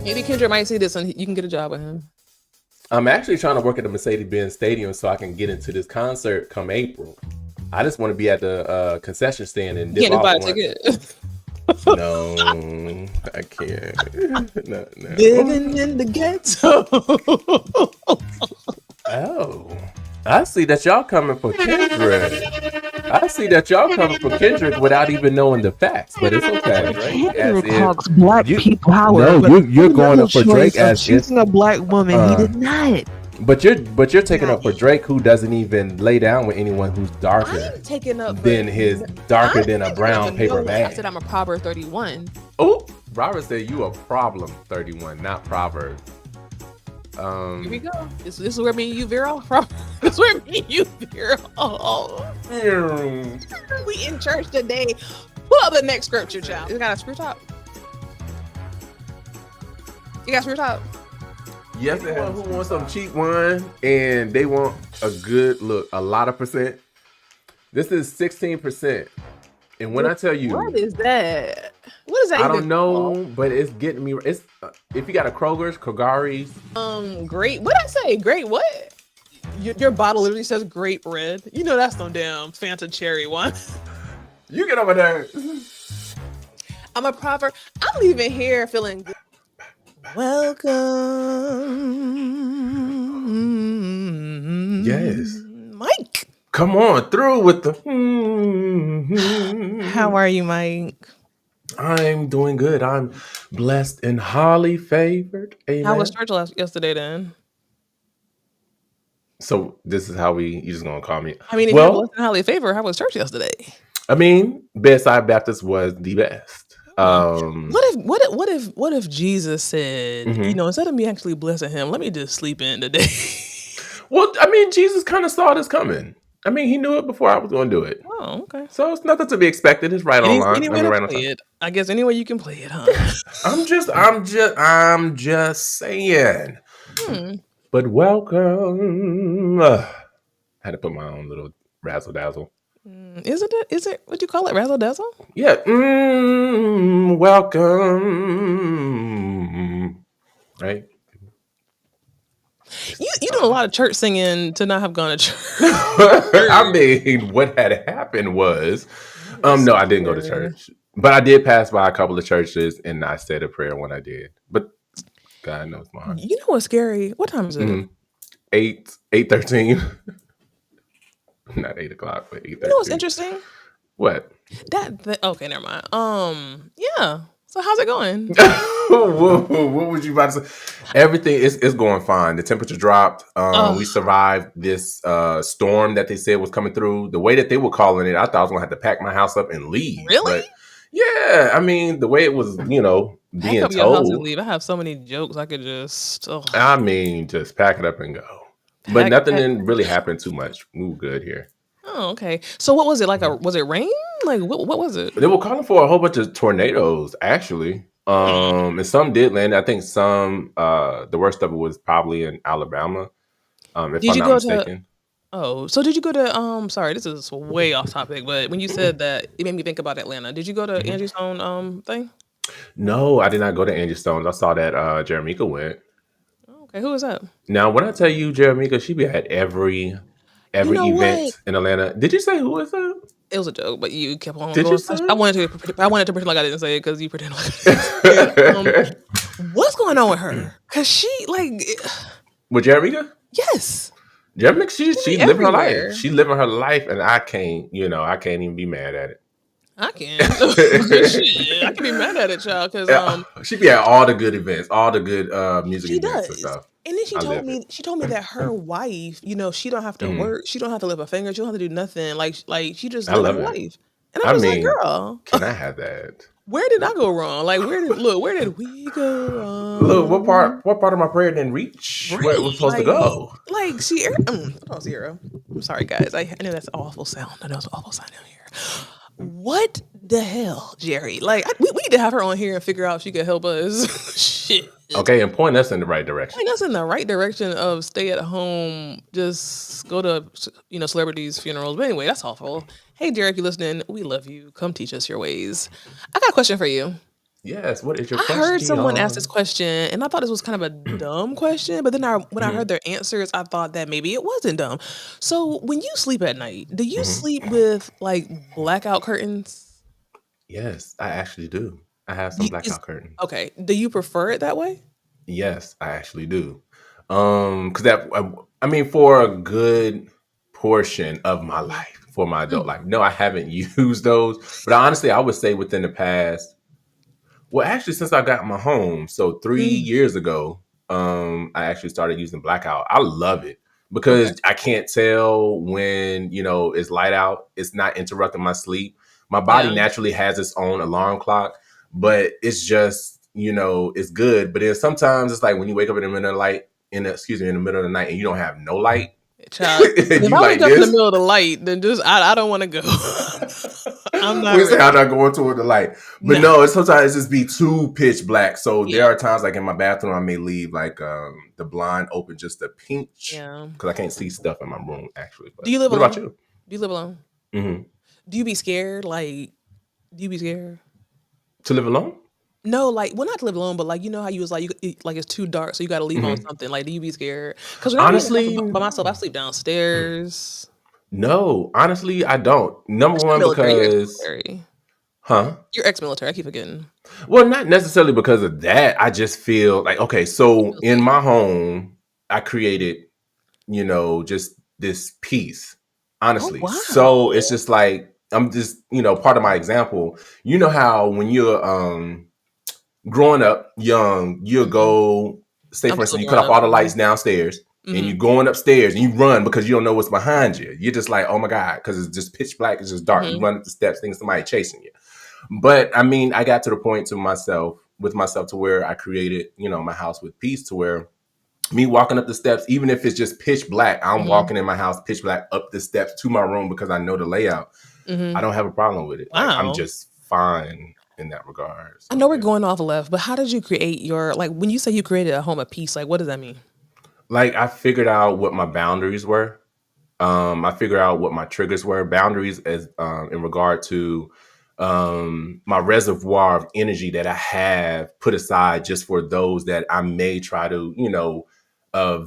Maybe Kendrick might see this and you can get a job with him. I'm actually trying to work at the Mercedes-Benz Stadium so I can get into this concert come April. I just want to be at the concession stand and You dip can't just buy off a once. ticket. No, I can't. No. Living in the ghetto. Oh, I see that y'all coming for Kendrick. I see that y'all coming for Kendrick without even knowing the facts, but it's okay. Drake, as Kendrick if hugs black you people. no, However, you're going no up for Drake choice of as if choosing a black woman. He did not. but you're taking Not up for Drake, who doesn't even lay down with anyone who's darker I'm taking up than his darker I'm than a taking brown up paper no one. I bag. said I'm a Proverb 31. Oh, Robert said you a problem 31, not Proverbs. Here we go. This is where me and you veer off from. This is where me and you veer off. We in church today. Pull up the next scripture, child. You got a screw top? You got a screw top? Yes, anyone who wants some cheap wine and they want a good look, a lot of percent. This is 16%. And when I tell you, What is that? What is that? I even don't know, called? but it's getting me. It's if you got a Kroger's, Kogari's. Great. What did I say? Great what? Your bottle literally says grape red. You know that's no damn Fanta cherry one. You get over there. I'm a Proverb. I'm leaving here feeling good. Welcome. Yes. Mike. Come on through with the. How are you, Mike? I'm doing good. I'm blessed and highly favored. Amen. How was church yesterday then? So this is how you just gonna call me? I mean, if you're blessed and highly favored, how was church yesterday? I mean, Bedside Baptist was the best. What if Jesus said, Mhm. Instead of me actually blessing him, let me just sleep in today? Well, I mean, Jesus kind of saw this coming. I mean, he knew it before I was going to do it. Oh, okay. So it's nothing to be expected. It's right Any online. way to right on play time. it. I guess any way you can play it, huh? I'm just saying. But welcome. I had to put my own little razzle dazzle. Is it what you call it, razzle dazzle? Yeah. Welcome. Right. You doing a lot of church singing to not have gone to church. I mean, what had happened was, no, I didn't go to church, but I did pass by a couple of churches, and I said a prayer when I did. But God knows my heart. You know what's scary? What time is it? 8:13. Not 8 o'clock, but 8:13. You know what's interesting? What? Okay, never mind. Yeah. So how's it going? What would you about to say? Everything is going fine. The temperature dropped. We survived this storm that they said was coming through. The way that they were calling it, I thought I was gonna have to pack my house up and leave. Really? But yeah, I mean, the way it was, being Pack up your house and told. leave. I have so many jokes I could just. I mean, just pack it up and go. But nothing didn't really happen too much. We were good here. Oh, okay. So what was it like? Was it rain? Like what was it? They were calling for a whole bunch of tornadoes, actually. And some did land. I think some, the worst of it was probably in Alabama, if I'm not mistaken. So did you go to sorry, this is way off topic, but when you said that, it made me think about Atlanta. Did you go to Angie Stone thing? No, I did not go to Angie Stone's. I saw that Jeremica went. Okay, who is that? Now, when I tell you Jeremica, she be at every event in Atlanta. Did you say who was that? It was a joke, but you kept on Did going. you say? I wanted to pretend like I didn't say it because you pretend like I didn't. What's going on with her? Because she with Jeremica? Yes. Jeremica, she living her everywhere. life. She living her life, and I can't even be mad at it. I can. Shit, I can be mad at it, child, because she be at all the good events, all the good music she events does. and stuff. And then she told me that her wife, she don't have to work, she don't have to lift a finger, she don't have to do nothing. Like she just lives her life. And I was like, girl, can I have that? Where did I go wrong? Like where did we go wrong? Look, what part of my prayer didn't reach where it was supposed to go? Like Sierra. Sierra. I'm sorry, guys. I know that's an awful sound. I know it's an awful sound down here. What the hell, Jerry? Like, we need to have her on here and figure out if she could help us. Shit. Okay, and point us in the right direction. Point us in the right direction of stay at home, just go to, celebrities' funerals. But anyway, that's awful. Hey, Jerry, if you're listening, we love you. Come teach us your ways. I got a question for you. Yes. What is your I heard someone ask this question? question, and I thought this was kind of a dumb question, but then when I heard Mhm, their answers, I thought that maybe it wasn't dumb. So, when you sleep at night, do you mhm. sleep with like blackout curtains? Yes, I actually do. I have some Is blackout curtains. okay. Do you prefer it that way? Yes, I actually do. Because I mean, for a good portion of my Mhm. life, for my adult Mm, life, no, I haven't used those. But honestly, I would say within the past, well, actually, since I got my home, so three mm, years ago, I actually started using blackout. I love it okay. because I can't tell when it's light out. It's not interrupting my sleep. My body Yeah. naturally has its own alarm clock, but it's just it's good. But then sometimes it's like when you wake up in the middle of the light, in the middle of the night, and you don't have no light, Child, and if you I wake like up in the this. middle of the light, then just I don't want to go. I'm not We say I'm ready. not going toward the light, but No. no, it's sometimes it just be too pitch black. So there Yeah. are times like in my bathroom, I may leave like the blind open just a pinch Yeah. because I can't see stuff in my room actually. Do But you live what about alone? you? Do you live alone? Hmm. Do you be scared? Like, do you be scared? To live alone? No, like, well, not to live alone, but like, you know how you was like, like it's too dark, so you got to leave on Hmm. something. Like, do you be scared? Because when I be in the house Honestly, by myself, I sleep downstairs. no. Honestly, I don't. Number But you're one military. You're because, ex-military. huh? You're ex-military. I keep forgetting. Well, not necessarily because of that. I just feel like okay. You So feel in safe. my home, I created just this piece, Oh honestly. So wow. it's just like I'm just, part of my example. You know how when you're growing up young, you'll Hmm. go, say I'm for still instance, you cut growing off up. all the lights downstairs and Hmm. you're going upstairs and you run because you don't know what's behind you. You're just like, oh my God, because it's just pitch black, it's just dark. You Hmm. run up the steps, thinking somebody chasing you. But I mean, I got to the point with myself to where I created, my house with peace to where me walking up the steps, even if it's just pitch black, I'm Hmm. walking in my house pitch black up the steps to my room because I know the layout. I Hmm. don't have a problem with it. Like I'm Wow. just fine in that regard. I So know we're yeah. going off left, but how did you create your like when you say you created a home of peace? Like, what does that mean? Like I figured out what my boundaries were. I figured out what my triggers were. Boundaries as in regard to my reservoir of energy that I have put aside just for those that I may try to,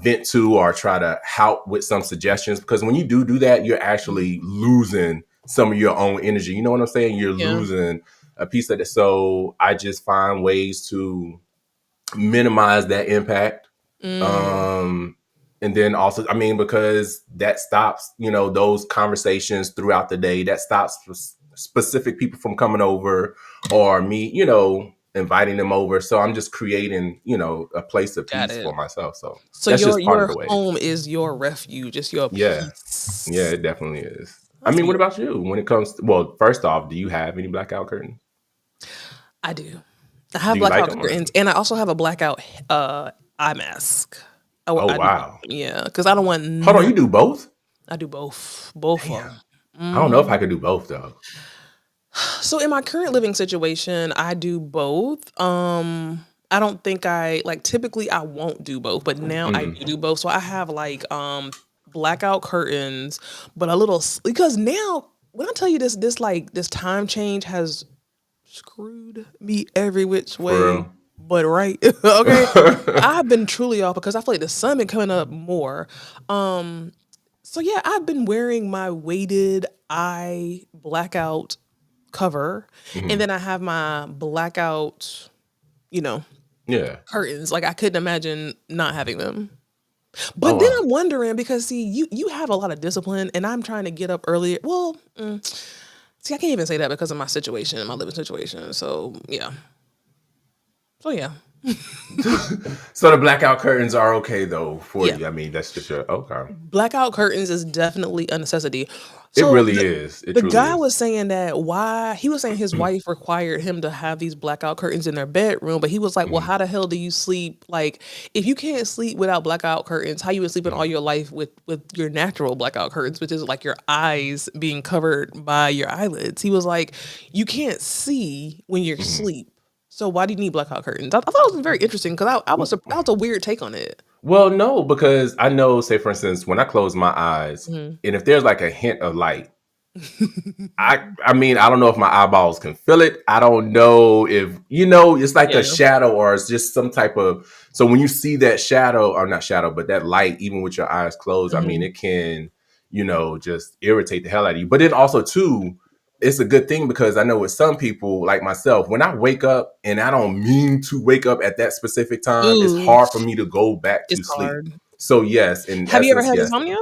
vent to or try to help with some suggestions. Because when you do that, you're Mhm. actually losing some of your own energy. You know what I'm saying? You're Yeah. losing a piece of it. So I just find ways to minimize that impact. Mm, um and then also, I mean, because that stops those conversations throughout the day, that stops specific people from coming over or me inviting them over. So I'm just creating a place of got peace it. for myself. So So that's just part of your the way. home is your refuge, it's your Yeah, yeah, peace. it definitely is. I That's mean, what beautiful. about you when it comes to, well, first off, do you have any blackout curtains? I do. I have Do you like blackout them or curtains, and I also have a blackout eye mask. oh I do both. wow, Yeah, because I don't want hold on, none. you do both? I do both of Damn, them. I don't know if Hmm. I could do both though. So in my current living situation, I do both. I don't think I like typically I won't do both, but now I Mhm. do both. So I have like blackout curtains, but a little because now when I tell you this time change has screwed me every which way For but right. Okay. real. I've been truly off because I feel like the sun been coming up more. Um so yeah, I've been wearing my weighted eye blackout cover, and Mhm. then I have my blackout, you know, Yeah. curtains. Like I couldn't imagine not having them. Oh But then wow. I'm wondering because see, you have a lot of discipline, and I'm trying to get up earlier. Well, see, I can't even say that because of my situation, my living situation. So yeah, so yeah, So the blackout curtains are okay though for yeah. you. I mean, that's just your okay. Blackout curtains is definitely a necessity. It So really is. It the truly guy is. was saying that why he was saying his wife required him to have these blackout curtains in their bedroom, but he was like, "Well, Mhm. how the hell do you sleep? Like, if you can't sleep without blackout curtains, how you been sleeping all Mhm. your life with your natural blackout curtains, which is like your eyes being covered by your eyelids?" He was like, "You can't see when you're Mhm. asleep, so why do you need blackout curtains?" I thought it was very interesting because that was a weird take on it. Well, no, because I know, say for instance, when I close my eyes, Hmm. and if there's like a hint of light, I mean, I don't know if my eyeballs can feel it. I don't know if it's like a shadow or it's just some type of. So when you see that shadow, or not shadow, but that light, even with your eyes closed, I mean, it can, just irritate the hell out of you. But then also too, it's a good thing because I know with some people like myself, when I wake up and I don't mean to wake up at that specific time, it's hard for me to go back to sleep. Hard. So yes, in Have you ever essence, had yes. insomnia?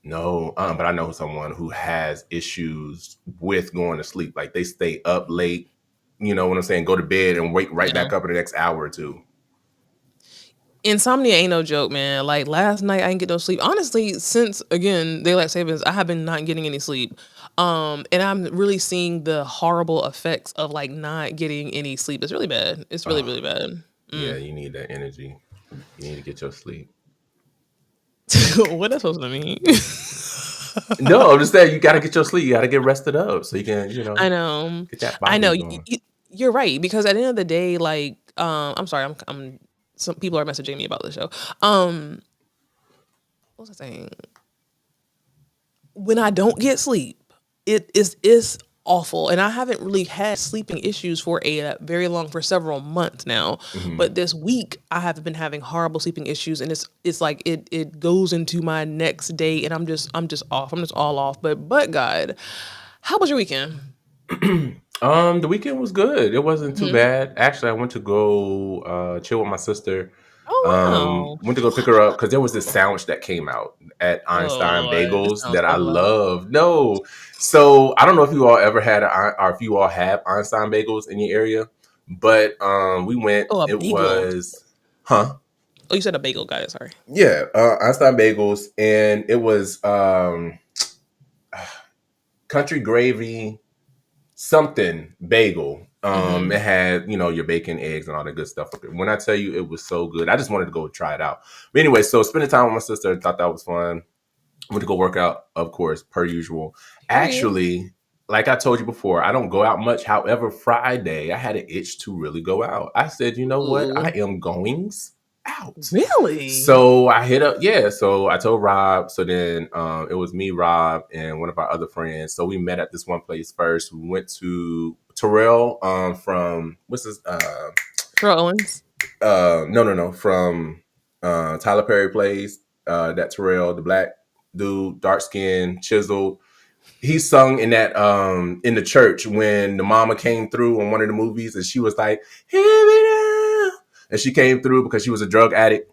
No, but I know someone who has issues with going to sleep. Like they stay up late, you know what I'm saying? Go to bed and wake right back up in the next hour or two. Insomnia ain't no joke, man. Like last night I didn't get no sleep. Honestly, since again, daylight savings, I have been not getting any sleep. And I'm really seeing the horrible effects of like not getting any sleep. It's really bad. It's really, really bad. Yeah, you need that energy. You need to get your sleep. What that's supposed to mean? No, I'm just saying you got to get your sleep. You got to get rested up so you can, I know. get that body I know. going. You're right because at the end of the day, like, I'm sorry, I'm. Some people are messaging me about the show. What was I saying? When I don't get sleep, it's awful, and I haven't really had sleeping issues for for several months now. But this week, I have been having horrible sleeping issues, and it's like it goes into my next day, and I'm just off. I'm just all off. But God, how was your weekend? The weekend was good. It wasn't too bad. Actually, I went to go chill with my sister. Oh wow! Went to go pick her up because there was this sandwich that came out at Oh Einstein Lord, this Bagels sounds that so I bad. love. No, so I don't know if you all ever had or if you all have Einstein Bagels in your area, but we went. Oh, a It bagel. was, huh? Oh, you said a bagel guy. Sorry. Yeah, Einstein Bagels, and it was country gravy something bagel. It had, your bacon, eggs, and all that good stuff. When I tell you it was so good, I just wanted to go try it out. But anyway, so spending time with my sister, thought that was fun. Went to go work out, of course, per usual. Period. Actually, like I told you before, I don't go out much. However, Friday, I had an itch to really go out. I said, you know what? I Ooh, am goings out. really? So I hit up, yeah. So I told Rob. So then it was me, Rob, and one of our other friends. So we met at this one place first. We went to Terrell from what's this? Terrell Owens. No, from Tyler Perry plays that Terrell, the black dude, dark skin, chiseled. He sung in that in the church when the mama came through on one of the movies, and she was like, "Hear me now," and she came through because she was a drug addict.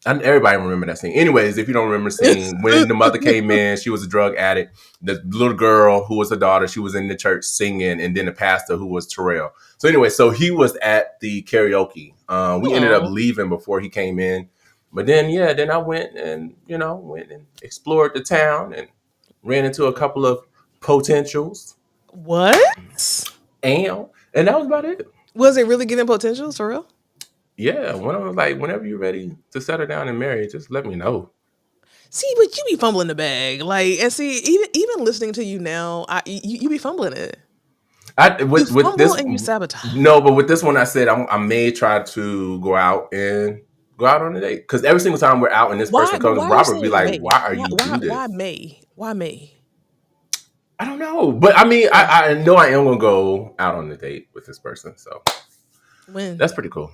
And everybody remember that scene. Anyways, if you don't remember the scene, when the mother came in, she was a drug addict. The little girl who was her daughter, she was in the church singing, and then the pastor who was Terrell. So anyway, so he was at the karaoke. We ended up Oh, leaving before he came in. But then, yeah, then I went and, went and explored the town and ran into a couple of potentials. what? And that was about it. Was it really giving potential, Terrell? Yeah, when I was like, whenever you're ready to settle down and marry, just let me know. See, but you be fumbling the bag, like, and see, even listening to you now, you be fumbling it. You With fumble this, and you sabotage. no, but with this one, I said I may try to go out on a date because every single time we're out and this Why? person But comes, why are you Robert be saying like, May? "Why are Why? you Why? do Why this?" May? Why May? I don't know, but I mean, I know I am gonna go out on a date with this person, so When? that's pretty cool.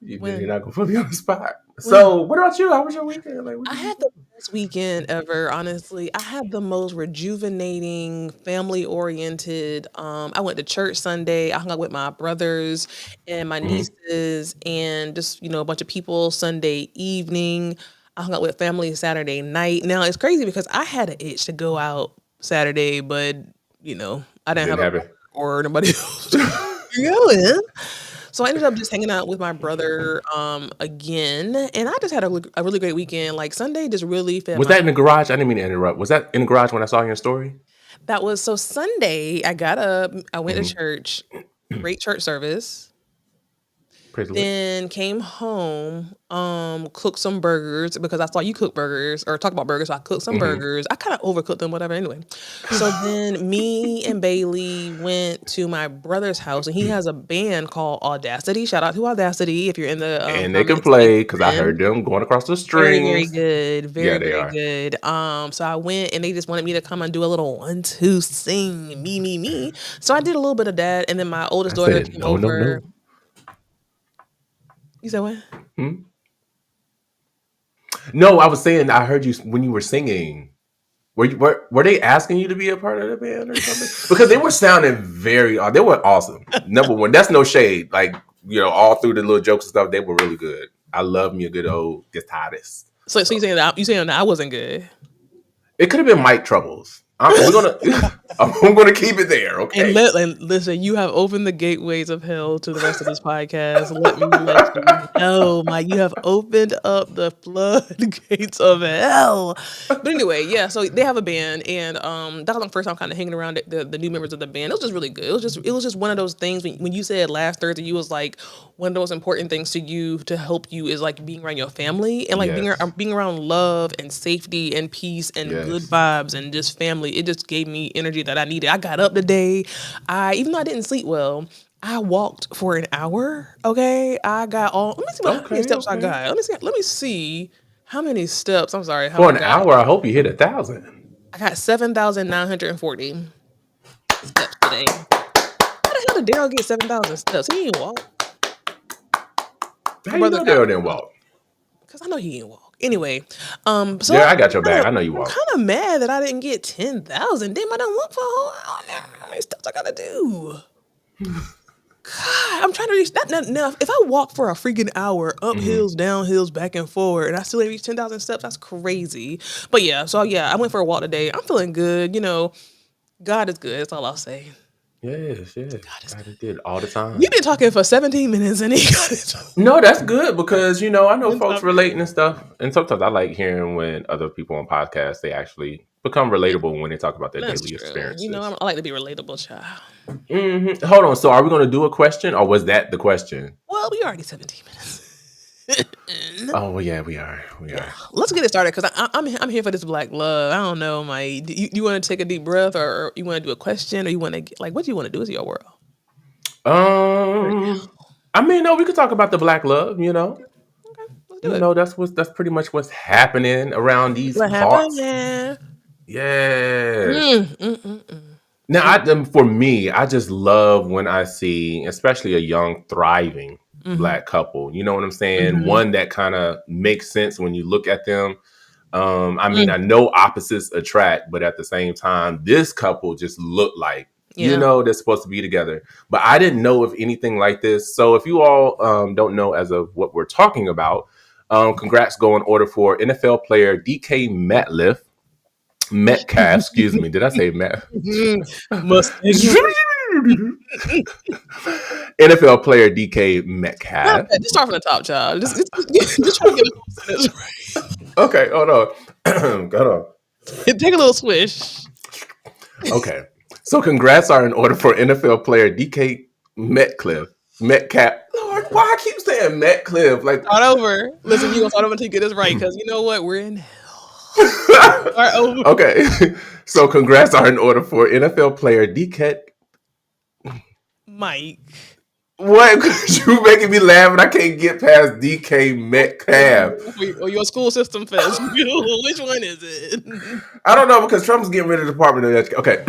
You're When? not gonna put me on the spot. When? So, what about you? How was your weekend? Like, what I did you had do? the best weekend ever, honestly. I had the most rejuvenating, family oriented. I went to church Sunday. I hung out with my brothers and my Mm-hmm. nieces and just, a bunch of people Sunday evening. I hung out with family Saturday night. Now it's crazy because I had an itch to go out Saturday, but I didn't Didn't have a have brother it. or nobody else to go in. So I ended up just hanging out with my brother again, and I just had a really great weekend. Like Sunday just really fed Was my. that in the garage? I didn't mean to interrupt. Was that in the garage when I saw your story? That was so Sunday. I got up, I went to Mm-hmm. church, great church service. Praise the Lord. Then came home, cooked some burgers because I saw you cook burgers or talk about burgers. So I cooked some burgers. I kind of overcooked them, whatever. Anyway, so then me and Bailey went to my brother's house, and he has a band called Audacity. Shout out to Audacity if you're in the And they can comments. play because I heard them going across the Very, very strings. good. Very, Yeah, they very are. good. So I went and they just wanted me to come and do a little 1, 2 sing, me. So I did a little bit of that, and then my oldest I daughter said, came no. over. You said what? No, I was saying I heard you when you were singing. Were they asking you to be a part of the band or something? Because they were sounding they were awesome. Number one, that's no shade. Like, all through the little jokes and stuff, they were really good. I love me a good old guitarist. So you saying that I wasn't good? It could have been mic troubles. I'm gonna keep it there, okay? And listen, you have opened the gateways of hell to the rest of this podcast. Let me let you know, Mike. You have opened up the floodgates of hell. But anyway, yeah. So they have a band, and that was the first time kind of hanging around the new members of the band. It was just really good. It was just one of those things when you said last Thursday, you was like, one of the most important things to you to help you is like being around your family and like being around love and safety and peace and good vibes and just family. It just gave me energy that I needed. I got up today. Even though I didn't sleep well, I walked for an hour. Okay, I got let me see how many steps I got. Let me see how many steps. I'm sorry. For an hour, I hope you hit 1,000. I got 7,940 steps today. How the hell did Daryl get 7,000 steps? He ain't walk. How you know Daryl didn't walk? Because I know he didn't walk. Anyway, so yeah, I got your back. I know you walk. I'm kind of mad that I didn't get 10,000. Damn, I done walk for a whole hour. How many steps I gotta do? God, I'm trying to reach that. Now, if I walk for a freaking hour, up hills, down hills, back and forward, and I still ain't reach 10,000 steps, that's crazy. But yeah, I went for a walk today. I'm feeling good. God is good. That's all I'll say. Yes. God did all the time. You've been talking for 17 minutes and he got it. No, that's good because, I know folks relating and stuff. And sometimes I like hearing when other people on podcasts, they actually become relatable when they talk about their daily experiences. I like to be relatable, child. Hold on. So are we going to do a question or was that the question? Well, we already 17 minutes. Oh, well, yeah, we are. Yeah. Let's get it started because I'm here for this black love. I don't know, Mike. You want to take a deep breath or you want to do a question or you want to what do you want to do with your world? No, we could talk about the black love, Okay, let's do it. That's pretty much what's happening around these parts. Yeah. Now, for me, I just love when I see, especially a young, thriving black couple. You know what I'm saying? One that kind of makes sense when you look at them. I know opposites attract, but at the same time, this couple just looked like, they're supposed to be together. But I didn't know of anything like this. So if you all don't know as of what we're talking about, congrats go in order for NFL player DK Metcalf, excuse me. Did I say Matt? NFL player DK Metcalf. Just start from the top, child. Just try to get a sentence right. Okay, hold on. Take a little swish. Okay. So congrats are in order for NFL player DK Metcalf. Lord, why I keep saying Metcalf? Like, start over. Listen, you gonna start over until you get this right, because you know what? We're in hell. Start over. Okay. So congrats are in order for NFL player DK Mike. What? You making me laugh and I can't get past DK Metcalf. Or your school system fest. Which one is it? I don't know because Trump's getting rid of the Department of Education. Okay.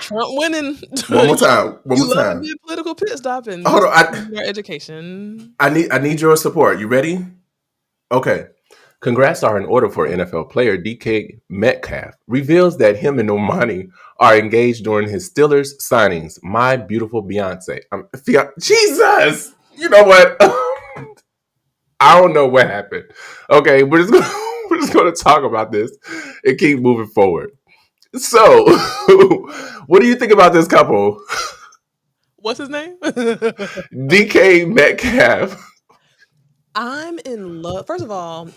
Trump winning. One more time. Love a good political pit stop and hold on. Education. I need your support. You ready? Okay. Congrats are in order for NFL player DK Metcalf. Reveals that him and Normani are engaged during his Steelers signings. My beautiful Beyonce. Jesus! You know what? I don't know what happened. Okay, we're just going to talk about this and keep moving forward. So, what do you think about this couple? What's his name? DK Metcalf. I'm in love. First of all,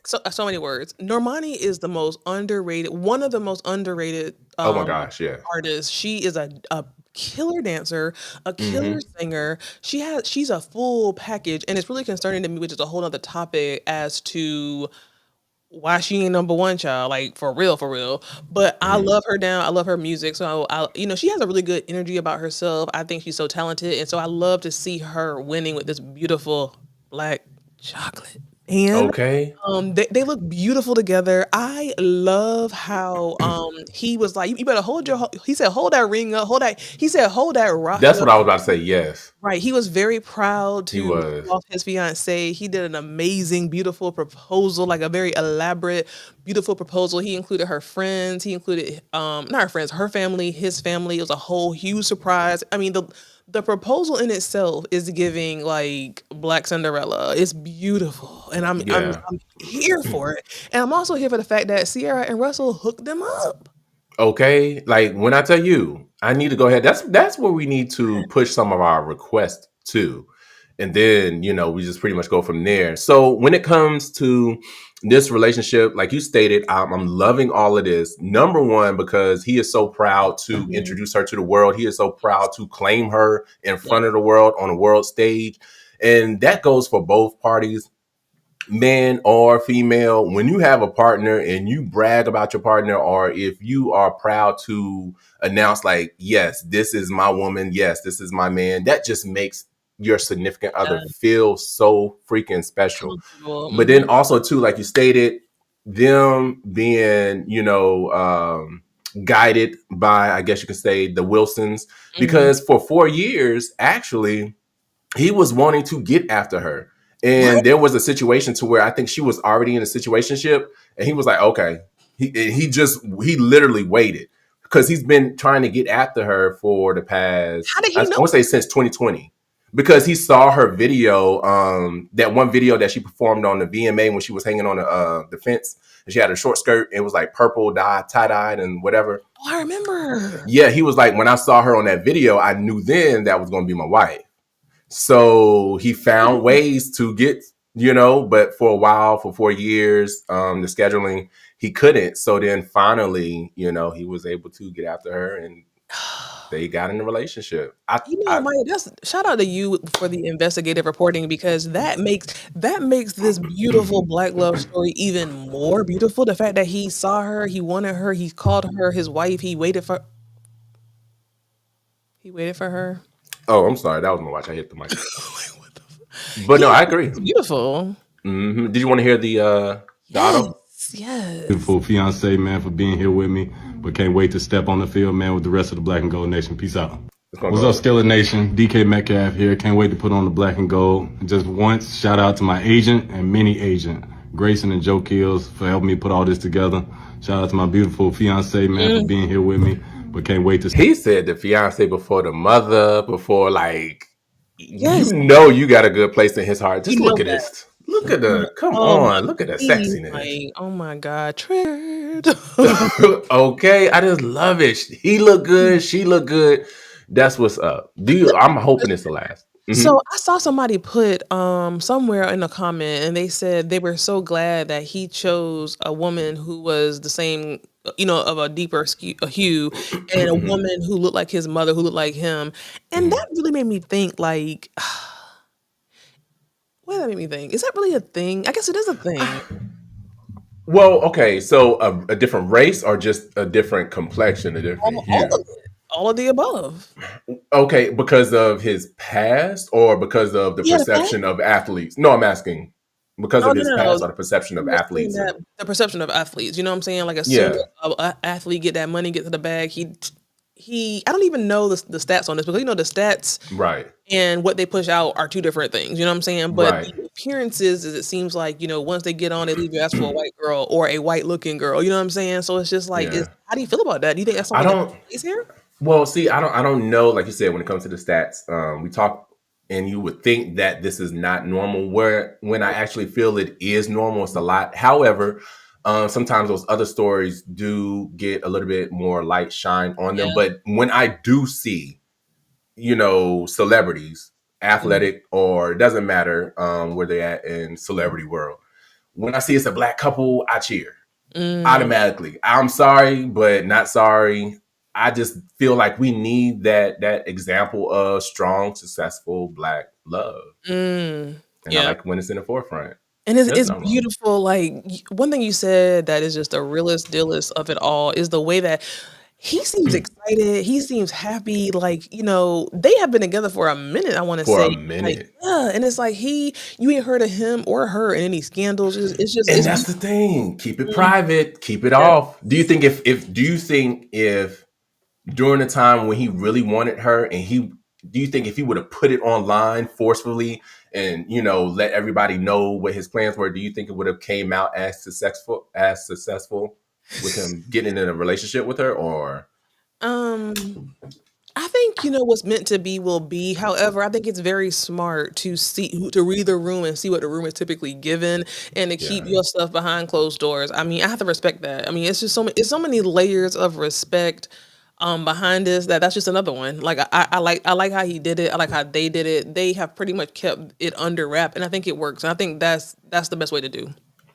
so many words. Normani is the most underrated, one of the most underrated oh my gosh, yeah. artists. She is a killer dancer, a killer singer. She's a full package, and it's really concerning to me, which is a whole other topic as to why she ain't number one child, like for real, for real. But I love her now. I love her music. So she has a really good energy about herself. I think she's so talented, and so I love to see her winning with this beautiful black chocolate. And Okay. they look beautiful together. I love how he was like, you better he said, hold that ring up, he said, hold that rock That's up. what I was about to say. Yes. Right. He was very proud He to was. show off his fiance. He did an amazing, beautiful proposal, like a very elaborate, beautiful proposal. He included her friends. He included not her friends, her family, his family. It was a whole huge surprise. I mean, the proposal in itself is giving like Black Cinderella. It's beautiful, and I'm here for it. And I'm also here for the fact that Sierra and Russell hooked them up. Okay, like when I tell you, I need to go ahead. That's where we need to push some of our requests to, and then we just pretty much go from there. So when it comes to this relationship, like you stated, I'm loving all of this. Number one, because he is so proud to introduce her to the world. He is so proud to claim her in front of the world on a world stage, and that goes for both parties. Man or female, when you have a partner and you brag about your partner, or if you are proud to announce like, yes, this is my woman, yes, this is my man, that just makes your significant other feel so freaking special. But then also too, like you stated, them being, guided by, I guess you could say, the Wilsons, because for 4 years, actually, he was wanting to get after her. And there was a situation to where I think she was already in a situationship, and he was like, okay. He literally waited because he's been trying to get after her for the past, How did he I know? want to say since 2020, because he saw her video, that one video that she performed on the VMA when she was hanging on the fence, and she had a short skirt. And it was like purple dye, tie-dyed and whatever. Oh, I remember. Yeah, he was like, when I saw her on that video, I knew then that was going to be my wife. So he found ways to get, but for a while, for 4 years, the scheduling, he couldn't. So then finally, he was able to get after her, and they got in a relationship. Maya, shout out to you for the investigative reporting, because that makes this beautiful Black love story even more beautiful. The fact that he saw her, he wanted her, he called her his wife, he waited for her. Oh, I'm sorry. That was my watch. I hit the mic. But no, I agree. It's beautiful. Did you want to hear the auto? Yes. Beautiful fiance, man, for being here with me. But can't wait to step on the field, man, with the rest of the Black and Gold Nation. Peace out. What's up, Skillet Nation? DK Metcalf here. Can't wait to put on the Black and Gold. Just once, shout out to my agent and mini agent, Grayson and Joe Kills, for helping me put all this together. Shout out to my beautiful fiance, man, for being here with me. But can't wait to. He said the fiance before the mother, before you got a good place in his heart. Just look at this. Look at the, come on, look at the sexiness. Like, oh my God, triggered. Okay, I just love it. He look good, she look good. That's what's up. I'm hoping it's the last. So I saw somebody put somewhere in a comment, and they said they were so glad that he chose a woman who was the same, of a deeper hue, and a woman who looked like his mother, who looked like him. And that really made me think, like, what did that make me think? Is that really a thing? I guess it is a thing. Well, okay, so a different race, or just a different complexion, a different hue? All of the above. Okay, because of his past, or because of the perception of athletes? No, I'm asking because of his past or the perception of athletes. The perception of athletes. You know what I'm saying? Like a athlete get that money, get to the bag. He. I don't even know the stats on this, because the stats, right, and what they push out are two different things. You know what I'm saying? But the appearances, is it seems like once they get on, they leave you ask for a white girl or a white looking girl. You know what I'm saying? So it's just like, how do you feel about that? Do you think that's something that's here? Well, see, I don't know. Like you said, when it comes to the stats, we talk, and you would think that this is not normal. When I actually feel it is normal, it's a lot. However, sometimes those other stories do get a little bit more light shine on them. But when I do see, celebrities, athletic, or it doesn't matter where they're at in celebrity world, when I see it's a Black couple, I cheer automatically. I'm sorry, but not sorry. I just feel like we need that example of strong, successful Black love. And I like when it's in the forefront. And it's beautiful. Like, one thing you said that is just the realest dealest of it all is the way that he seems excited. He seems happy. Like, they have been together for a minute, I want to For say. a minute. Yeah. And it's like you ain't heard of him or her in any scandals. It's just, and that's the thing. Keep it private. Keep it off. Do you think if during the time when he really wanted her, and do you think if he would have put it online forcefully and let everybody know what his plans were, do you think it would have came out as successful with him getting in a relationship with her? Or I think what's meant to be will be. However, I think it's very smart to read the room and see what the room is typically given, and to keep your stuff behind closed doors. I mean, I have to respect that. I mean, it's just so many layers of respect behind this that's just another one. Like, I like how he did it. I like how they did it. They have pretty much kept it under wrap, and I think it works. And I think that's the best way to do.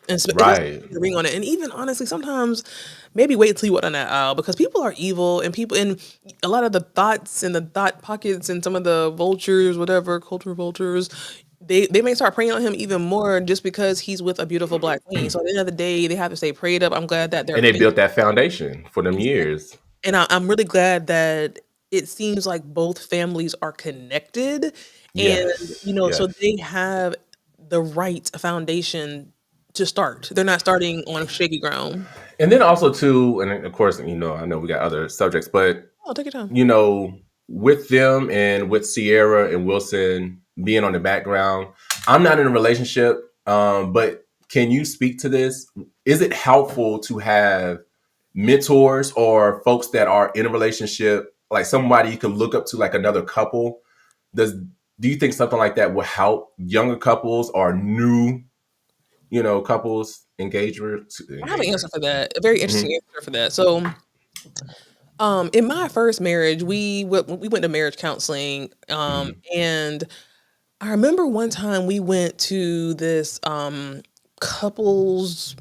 And right. the ring on it. And even honestly, sometimes maybe wait till you walk on that aisle, because people are evil, and a lot of the thoughts and the thought pockets and some of the vultures, whatever, culture vultures, they may start preying on him even more just because he's with a beautiful Black queen. So at the end of the day, they have to stay prayed up. I'm glad that they built that foundation for them years. And I'm really glad that it seems like both families are connected. Yes. And, so they have the right foundation to start. They're not starting on shaky ground. And then also too, and of course, I know we got other subjects, but take your time. With them and with Sierra and Wilson being on the background, I'm not in a relationship, but can you speak to this? Is it helpful to have mentors or folks that are in a relationship, like somebody you can look up to, like another couple? Do you think something like that will help younger couples or new couples engagement? I have an answer for that. A very interesting answer for that. So, in my first marriage, we went to marriage counseling, and I remember one time we went to this couples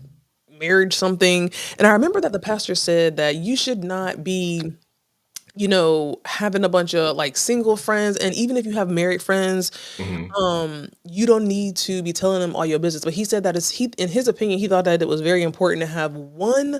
marriage something, and I remember that the pastor said that you should not be having a bunch of like single friends, and even if you have married friends, you don't need to be telling them all your business. But he said that in his opinion, he thought that it was very important to have one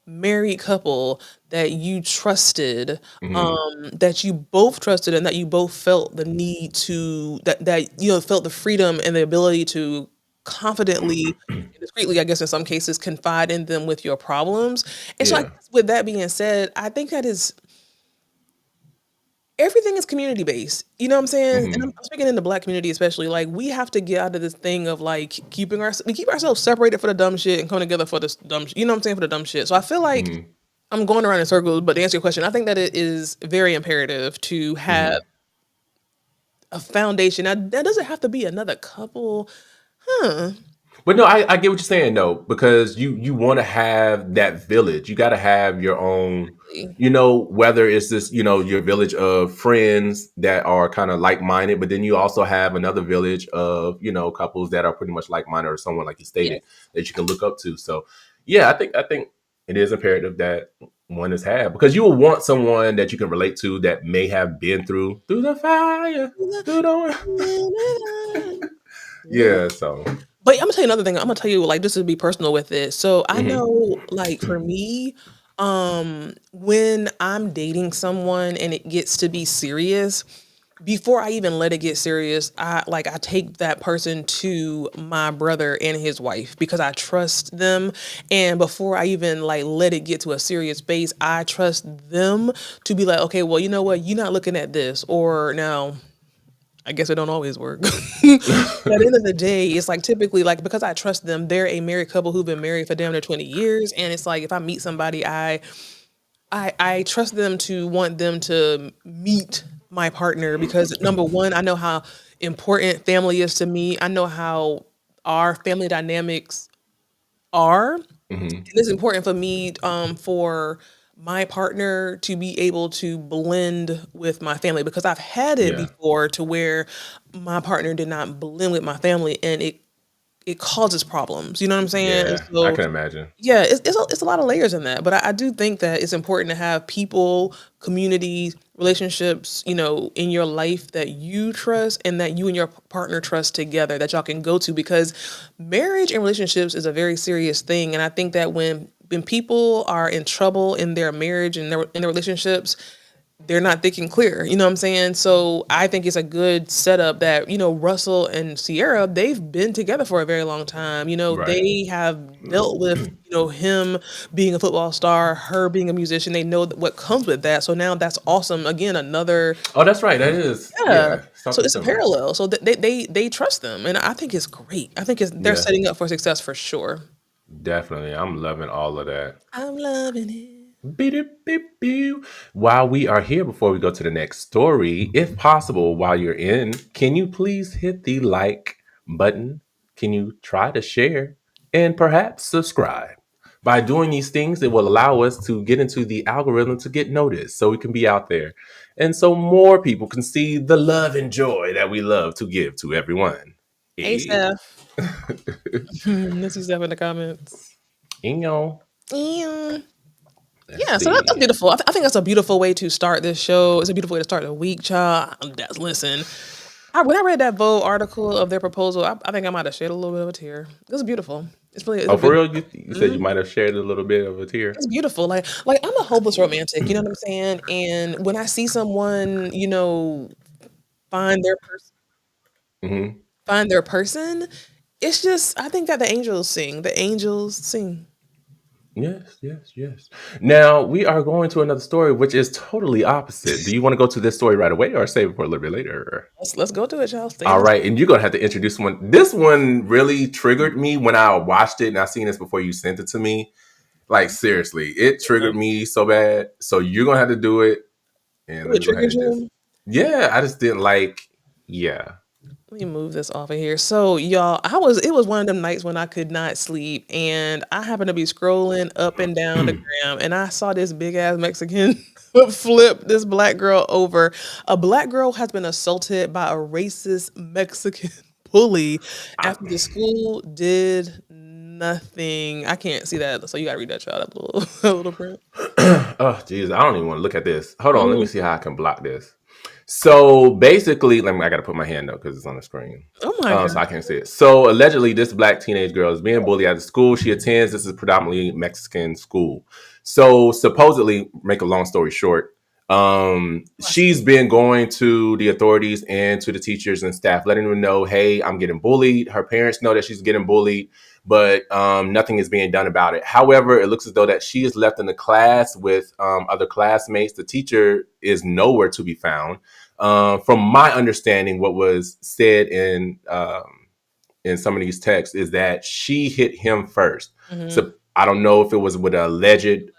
married couple that you trusted, that you both trusted, and that you both felt the need to felt the freedom and the ability to confidently and discreetly, I guess in some cases, confide in them with your problems. And so I guess with that being said, I think that everything is community based. You know what I'm saying? And I'm speaking in the Black community especially. Like, we have to get out of this thing of like we keep ourselves separated for the dumb shit and come together for this dumb you know what I'm saying, for the dumb shit. So I feel like I'm going around in circles, but to answer your question, I think that it is very imperative to have a foundation. Now, that doesn't have to be another couple. But no, I get what you're saying though, because you want to have that village. You got to have your own, whether it's this, your village of friends that are kind of like-minded, but then you also have another village of, couples that are pretty much like-minded, or someone like you stated that you can look up to. So yeah, I think it is imperative that one is had, because you will want someone that you can relate to that may have been through the fire, through the yeah. So, but I'm gonna tell you another thing. I'm gonna tell you, like, just to be personal with it. So I know, like, for me, when I'm dating someone and it gets to be serious, before I even let it get serious, I take that person to my brother and his wife, because I trust them. And before I even like let it get to a serious base, I trust them to be like, okay, well, you know what? You're not looking at this, or now. I guess it don't always work. But at the end of the day, it's like typically, like, because I trust them, they're a married couple who've been married for damn near 20 years. And it's like, if I meet somebody, I trust them to want them to meet my partner, because number one, I know how important family is to me. I know how our family dynamics are. And it's important for me, for my partner to be able to blend with my family, because I've had it before to where my partner did not blend with my family, and it causes problems. You know what I'm saying? And Yeah, I so can imagine. yeah, it's a lot of layers in that, but I do think that it's important to have people, communities, relationships, in your life that you trust and that you and your partner trust together that y'all can go to, because marriage and relationships is a very serious thing. And I think that when people are in trouble in their marriage and in their relationships, they're not thinking clear. You know what I'm saying? So I think it's a good setup that, Russell and Sierra, they've been together for a very long time. Right. They have dealt with, him being a football star, her being a musician. They know what comes with that. So now that's awesome. Again, another, Oh, that's right. That is, yeah. So something it's a similar. parallel. So they trust them. And I think it's great. I think they're Yeah, setting up for success for sure. definitely. I'm loving all of that. I'm loving it. Beep. While we are here, before we go to the next story, if possible, while you're in, can you please hit the like button? Can you try to share and perhaps subscribe? By doing these things, it will allow us to get into the algorithm to get noticed so we can be out there. And so more people can see the love and joy that we love to give to everyone. Hey, Eh? Steph. Let's see Steph in the comments. Yeah. Yeah, so that's beautiful. I think that's a beautiful way to start this show. It's a beautiful way to start the week, child. Listen, when I read that Vogue article of their proposal, I think I might have shed a little bit of a tear. It was beautiful. It's really Oh, for real? You said you might have shared a little bit of a tear. it's beautiful. Like I'm a hopeless romantic. You know what I'm saying? And when I see someone, find their person, Mm-hmm. it's just I think that the angels sing. The angels sing. Yes. Now we are going to another story, which is totally opposite. Do you want to go to this story right away, or save it for a little bit later? Let's go to it, y'all. Stay All right, and you're gonna have to introduce one. This one really triggered me when I watched it, and I seen this before you sent it to me. Like seriously, it triggered me so bad. So you're gonna have to do it, and let It me go ahead triggered and just. you. Yeah, I just didn't like. Yeah. Let me move this off of here. So, y'all, it was one of them nights when I could not sleep, and I happened to be scrolling up and down the gram, and I saw this big ass Mexican flip this black girl over. A black girl has been assaulted by a racist Mexican bully after the school did nothing. I can't see that, so you gotta read that child up a little, a little print. Oh, geez, I don't even want to look at this. Hold on, let me see how I can block this. So basically, I got to put my hand up because it's on the screen. Oh my god! So I can't see it. So allegedly, this black teenage girl is being bullied at the school she attends. This is predominantly Mexican school. So supposedly, make a long story short, she's been going to the authorities and to the teachers and staff, letting them know, hey, I'm getting bullied. Her parents know that she's getting bullied, but nothing is being done about it. However, it looks as though that she is left in the class with other classmates. The teacher is nowhere to be found. From my understanding, what was said in some of these texts is that she hit him first. So I don't know if it was with an alleged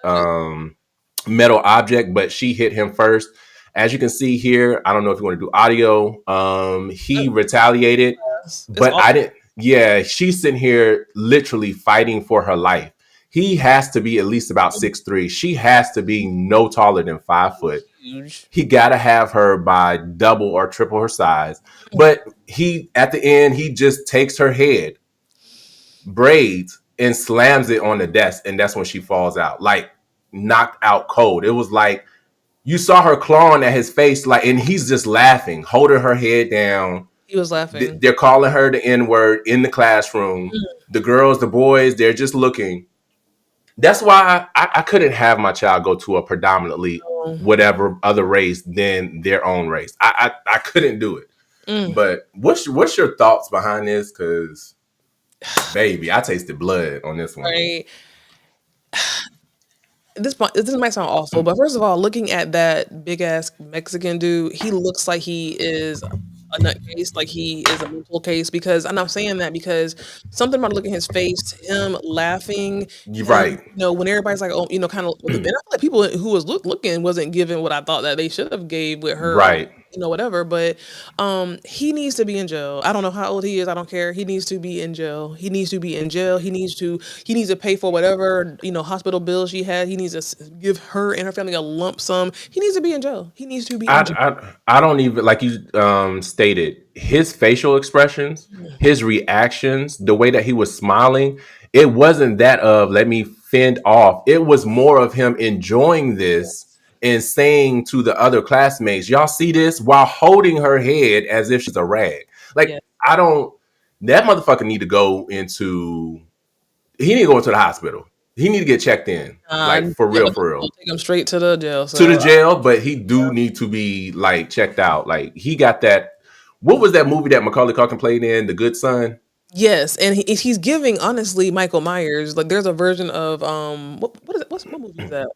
metal object, but she hit him first. As you can see here, I don't know if you want to do audio. He retaliated, but I didn't. Yeah, she's sitting here literally fighting for her life. He has to be at least about 6'3". She has to be no taller than 5 foot. Huge. He got to have her by double or triple her size. But at the end, he just takes her head, braids, and slams it on the desk. And that's when she falls out, like knocked out cold. It was like you saw her clawing at his face, and he's just laughing, holding her head down. He was laughing. They're calling her the N-word in the classroom. The girls, the boys, they're just looking. That's why I couldn't have my child go to a predominantly whatever other race than their own race. I couldn't do it. But what's your thoughts behind this? Because, baby, I tasted blood on this one. Right. This might sound awful, but first of all, looking at that big ass Mexican dude, he looks like he is a nutcase, like he is a mental case. Because, and I'm saying that because something about looking at his face, him laughing, You're right. when everybody's like, oh, kind of, and I feel like people who was looking wasn't given what I thought that they should have gave with her. Right. whatever. But he needs to be in jail. I don't know how old he is. I don't care. He needs to be in jail. He needs to be in jail. He needs to pay for whatever hospital bills she had. He needs to give her and her family a lump sum. He needs to be in jail. He needs to be in jail. I don't even, like you stated, his facial expressions, his reactions, the way that he was smiling, it wasn't that of let me fend off. It was more of him enjoying this and saying to the other classmates, y'all see this, while holding her head as if she's a rag. Like, Yeah. that motherfucker need to go into the hospital. He need to get checked in, like for real, for real. Take him straight to the jail. So, To the jail, but he do need to be like checked out. Like he got that. What was that movie that Macaulay Culkin played in, The Good Son? yes, and he's giving honestly Michael Myers. Like there's a version of what movie is that?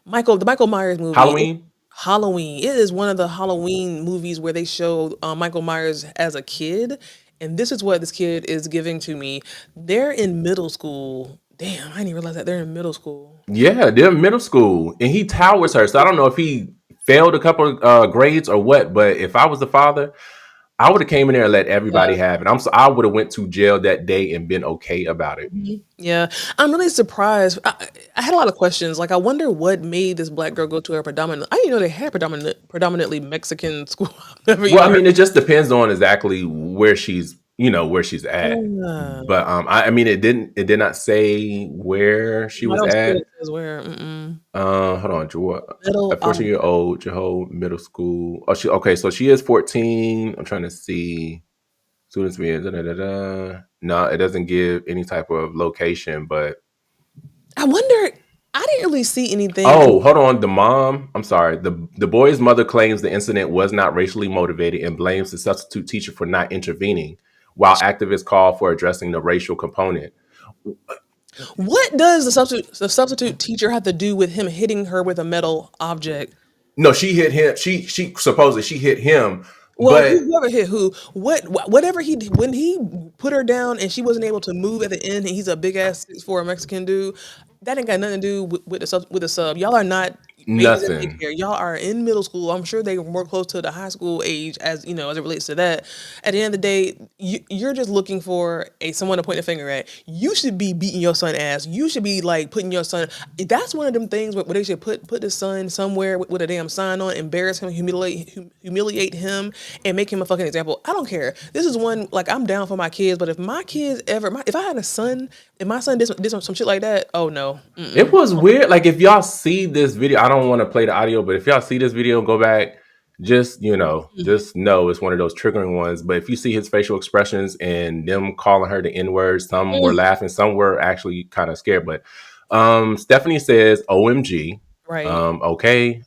The Michael Myers movie. Halloween. Halloween. It is one of the Halloween movies where they show Michael Myers as a kid, and this is what this kid is giving to me. They're in middle school. Damn, I didn't even realize that they're in middle school. Yeah, they're in middle school, and he towers her. So I don't know if he failed a couple of grades or what. But if I was the father, I would have came in there and let everybody have it. I would have went to jail that day and been okay about it. Yeah, I'm really surprised. I had a lot of questions. Like, I wonder what made this black girl go to a predominant. I didn't know they had predominantly Mexican school. Well, I mean, it just depends on exactly where she's at. Yeah. But I mean, it did not say where she was at. Where? Hold on, a 14-year-old Jeho middle school. Oh, so she is 14. I'm trying to see students being No, it doesn't give any type of location, but I wonder. I didn't really see anything. Oh, hold on. The mom, I'm sorry. The boy's mother claims the incident was not racially motivated and blames the substitute teacher for not intervening, while activists call for addressing the racial component. What does the substitute teacher have to do with him hitting her with a metal object? No, she hit him. She supposedly she hit him. Well, But whoever hit who, whatever he did, when he put her down and she wasn't able to move at the end, and he's a big ass 6'4" Mexican dude, that ain't got nothing to do with the sub. Y'all are not babies in nothing. daycare. Y'all are in middle school. I'm sure they were more close to the high school age as as it relates to that. At the end of the day, you're just looking for someone to point the finger at. You should be beating your son ass. You should be like putting your son. That's one of them things where they should put the son somewhere with a damn sign on, embarrass him, humiliate him, and make him a fucking example. I don't care. This is one, like, I'm down for my kids, but if my kids if I had a son and my son did some shit like that, oh no. It was weird. Like, if y'all see this video, I don't want to play the audio, but if y'all see this video, go back. Just just know it's one of those triggering ones. But if you see his facial expressions and them calling her the N-word, some were laughing, some were actually kind of scared. But Stephanie says, "OMG, Right. okay,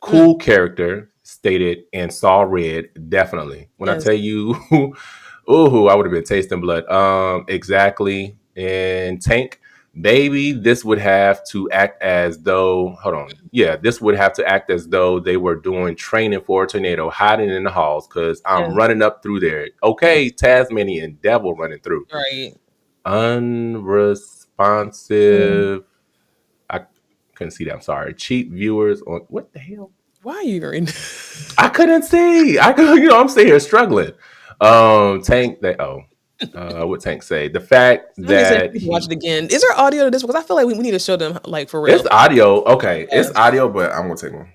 cool character stated and saw red definitely. When I tell you, ooh, I would have been tasting blood. Exactly. And Tank." Baby, this would have to act as though, this would have to act as though they were doing training for a tornado, hiding in the halls, because I'm running up through there. Okay, Tasmanian devil running through. Right. Unresponsive. I couldn't see that. I'm sorry. Cheap viewers on what the hell? Why are you reading? I couldn't see. I'm sitting here struggling. Tank, what Tank say? The fact that watch it again. Is there audio to this? Because I feel like we need to show them, like, for real. It's audio. Okay, it's audio, but I'm gonna take one.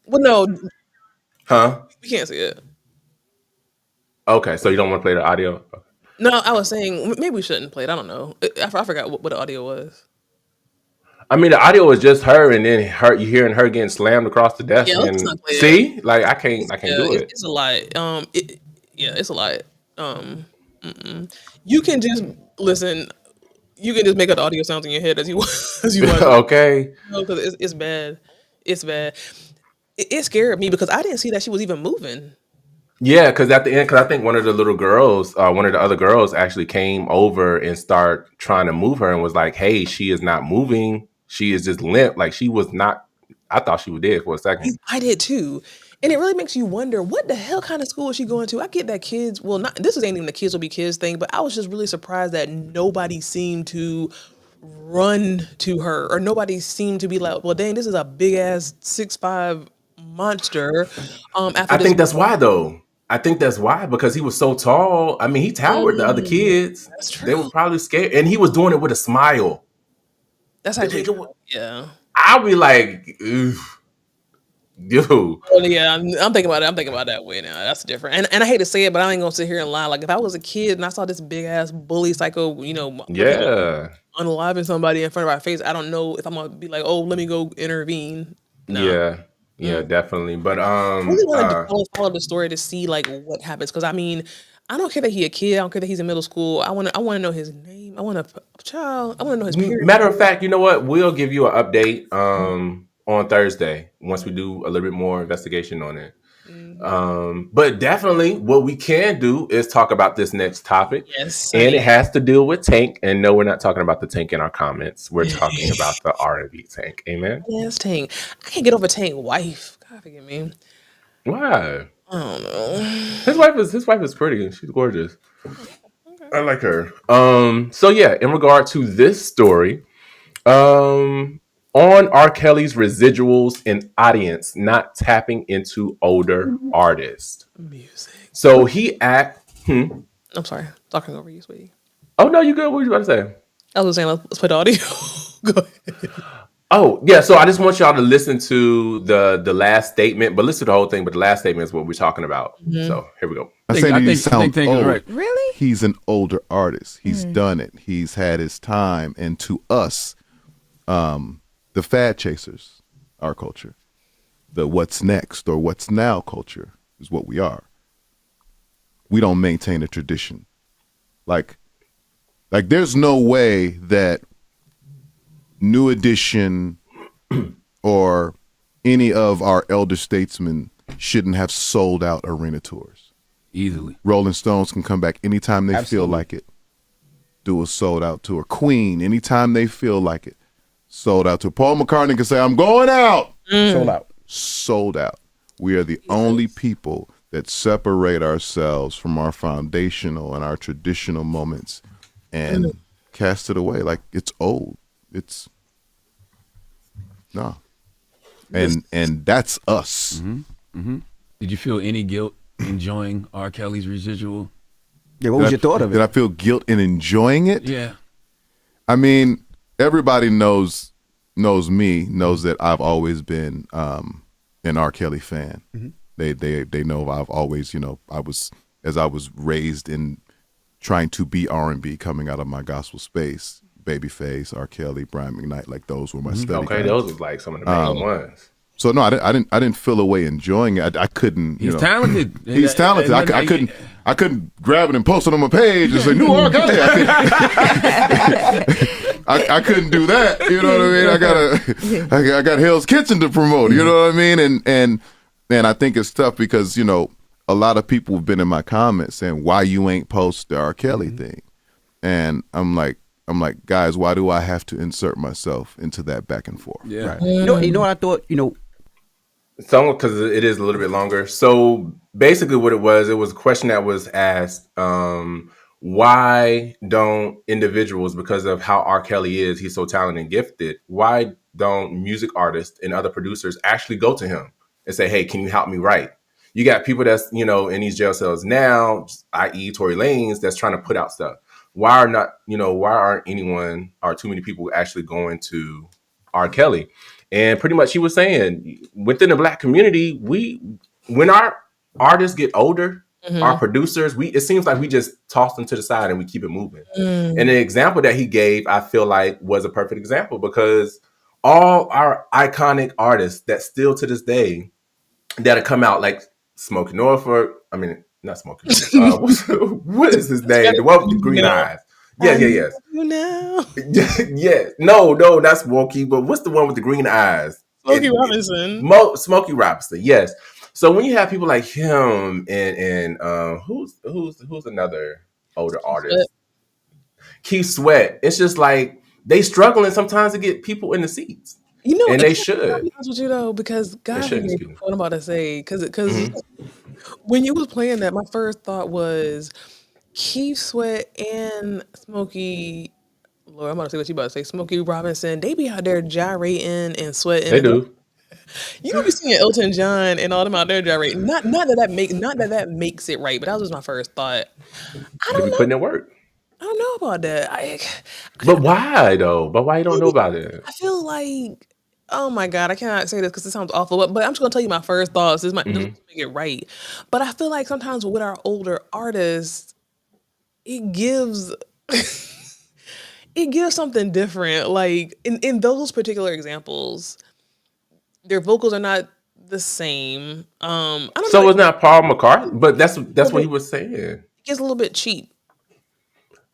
Well, no. Huh? We can't see it. Okay, so you don't want to play the audio? Okay. No, I was saying maybe we shouldn't play it. I don't know. I forgot what the audio was. I mean, the audio is just her, and then you hearing her getting slammed across the desk. Yeah, and see, like I can't do it. It's a lot. It's a lot. You can just listen. You can just make up the audio sounds in your head as you want. Okay. Because it's bad. It's bad. It scared me because I didn't see that she was even moving. Yeah, because at the end, I think one of the other girls actually came over and start trying to move her and was like, "Hey, she is not moving. She is just limp. Like she was not." I thought she was dead for a second. I did too. And it really makes you wonder, what the hell kind of school is she going to? I get that kids, this ain't even the kids will be kids thing, but I was just really surprised that nobody seemed to run to her, or nobody seemed to be like, well, dang, this is a big ass 6'5" monster. After I this, think that's why though. I think that's why, because he was so tall. I mean, he towered the other kids. that's true. They were probably scared, and he was doing it with a smile. That's actually yeah. I'll be like, oof, dude. Oh, yeah, I'm thinking about it. I'm thinking about that way now. That's different. And I hate to say it, but I ain't gonna sit here and lie. Like if I was a kid and I saw this big ass bully psycho, Yeah, unaliving somebody in front of our face, I don't know if I'm gonna be like, oh, let me go intervene. No. yeah, definitely. But I really want to follow the story to see like what happens. Because I mean, I don't care that he a kid. I don't care that he's in middle school. I want to know his name. I want to know his period. matter of fact, you know what? We'll give you an update on Thursday once we do a little bit more investigation on it. But definitely what we can do is talk about this next topic. Yes. And it has to deal with Tank. And no, we're not talking about the Tank in our comments. We're talking about the R&B Tank. Amen. Yes, Tank. I can't get over Tank wife. God forgive me. Why? I don't know. His wife is pretty. She's gorgeous. Okay. I like her. So yeah, in regard to this story, on R. Kelly's residuals and audience not tapping into older artists. Music. So he I'm sorry, talking over you, sweetie. Oh no, you good? What were you about to say? I was saying let's play the audio. Go ahead. Oh yeah, so I just want y'all to listen to the last statement, but listen to the whole thing. But the last statement is what we're talking about. So here we go. I think he sounds old. Right. Really? He's an older artist. He's done it. He's had his time. And to us, the fad chasers, our culture, the what's next or what's now culture is what we are. We don't maintain a tradition. Like there's no way that New Edition or any of our elder statesmen shouldn't have sold out arena tours. Easily. Rolling Stones can come back anytime they feel like it. Do a sold out tour. Queen, anytime they feel like it. Sold out tour. Paul McCartney can say, I'm going out. Sold out. Sold out. We are the only people that separate ourselves from our foundational and our traditional moments and cast it away like it's old. It's no. And that's us. Did you feel any guilt enjoying R. Kelly's residual? Yeah, what was your thought of it? Did I feel guilt in enjoying it? Yeah. I mean, everybody knows me, knows that I've always been an R. Kelly fan. They know I've always, I was raised in trying to be R&B coming out of my gospel space. Babyface, R. Kelly, Brian McKnight, like those were my study guides. Those was like some of the main ones. So no, I didn't feel away enjoying it. I couldn't. He's talented. He's talented. I couldn't grab it and post it on my page and say new R. Kelly. I couldn't do that. You know what I mean? I got Hell's Kitchen to promote. You know what I mean? And I think it's tough because a lot of people have been in my comments saying why you ain't post the R. Kelly thing, and I'm like, guys, why do I have to insert myself into that back and forth? Yeah. Right. You know what I thought? So, because it is a little bit longer. So basically what it was a question that was asked, why don't individuals, because of how R. Kelly is, he's so talented and gifted, why don't music artists and other producers actually go to him and say, hey, can you help me write? You got people that's, in these jail cells now, i.e. Tory Lanez, that's trying to put out stuff. Why aren't anyone or too many people actually going to R. Kelly? And pretty much he was saying within the Black community, when our artists get older, our producers, it seems like we just toss them to the side and we keep it moving. And the example that he gave, I feel like was a perfect example because all our iconic artists that still to this day that have come out like Smokey Norfolk, not Smokey. What is his name? The one with the green eyes. Yes. Yeah. No, not Smokey, but what's the one with the green eyes? Smokey Robinson. Smokey Robinson, yes. So when you have people like him and who's another older artist? Keith Sweat. It's just like they struggling sometimes to get people in the seats. And they should. I'll be honest with you though, because God, what I'm about to say, because when you was playing that, my first thought was Keith Sweat and Smokey. Lord, I'm about to say what you about to say. Smokey Robinson, they be out there gyrating and sweating. They do. You don't be seeing Elton John and all them out there gyrating. Not that makes it right, but that was just my first thought. I They don't be know. putting in work. I don't know about that. But why though? But why you don't know about it? I feel like, oh my God, I cannot say this because it sounds awful, but I'm just gonna tell you my first thoughts. This might doesn't make it right, but I feel like sometimes with our older artists, it gives it gives something different. Like in those particular examples, their vocals are not the same. I don't So know. it's not Paul McCartney, but that's what he It was saying. gets a little bit cheap.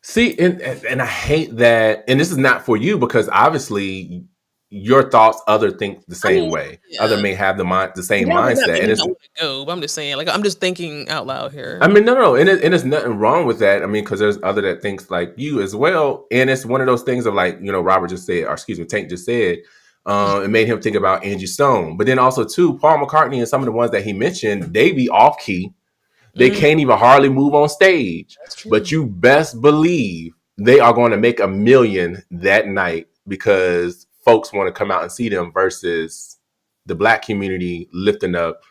See, and I hate that. And this is not for you because obviously your thoughts, other think the I same mean, way. Other yeah, may have the same that would not mindset, make and me it's. not want to go. But I'm just saying, like, I'm just thinking out loud I here. mean, no, and there's nothing wrong with that. I mean, because there's other that thinks like you as well, and it's one of those things of like Robert just said, or excuse me, Tank just said, it made him think about Angie Stone, but then also too, Paul McCartney and some of the ones that he mentioned, they be off key. They Mm, can't even hardly move on stage, that's true. but you best believe they are going to make $1 million that night because folks want to come out and see them versus the black community lifting up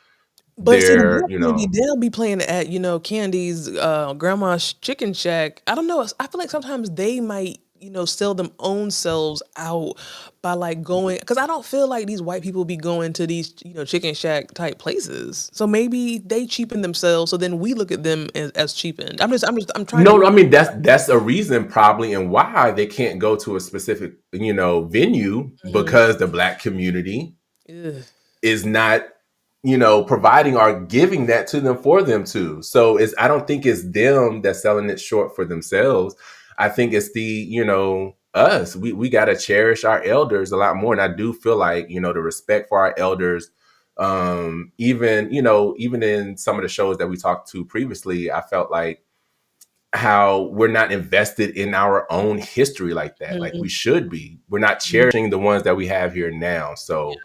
But see, the their, black community, they'll be playing at Candy's grandma's chicken shack. I don't know. I feel like sometimes they might sell them own selves out by like going because I don't feel like these white people be going to these chicken shack type places. So maybe they cheapen themselves. So then we look at them as cheapened. I'm trying to. no, I mean that's a reason probably and why they can't go to a specific venue Mhm. because the black community Ugh. is not providing or giving that to them for them to. So I don't think it's them that's selling it short for themselves. I think it's the us. We got to cherish our elders a lot more, and I do feel like the respect for our elders. Even in some of the shows that we talked to previously, I felt like how we're not invested in our own history like that. Like we Mhm. should be. We're not cherishing the ones that we have here now. So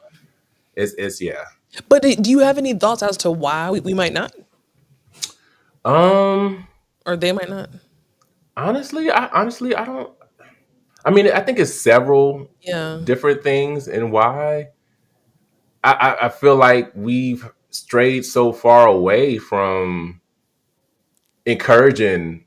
it's yeah. But do you have any thoughts as to why we might not, Um. or they might not? Honestly, I don't. I mean, I think it's several Yeah. different things, and why I feel like we've strayed so far away from encouraging,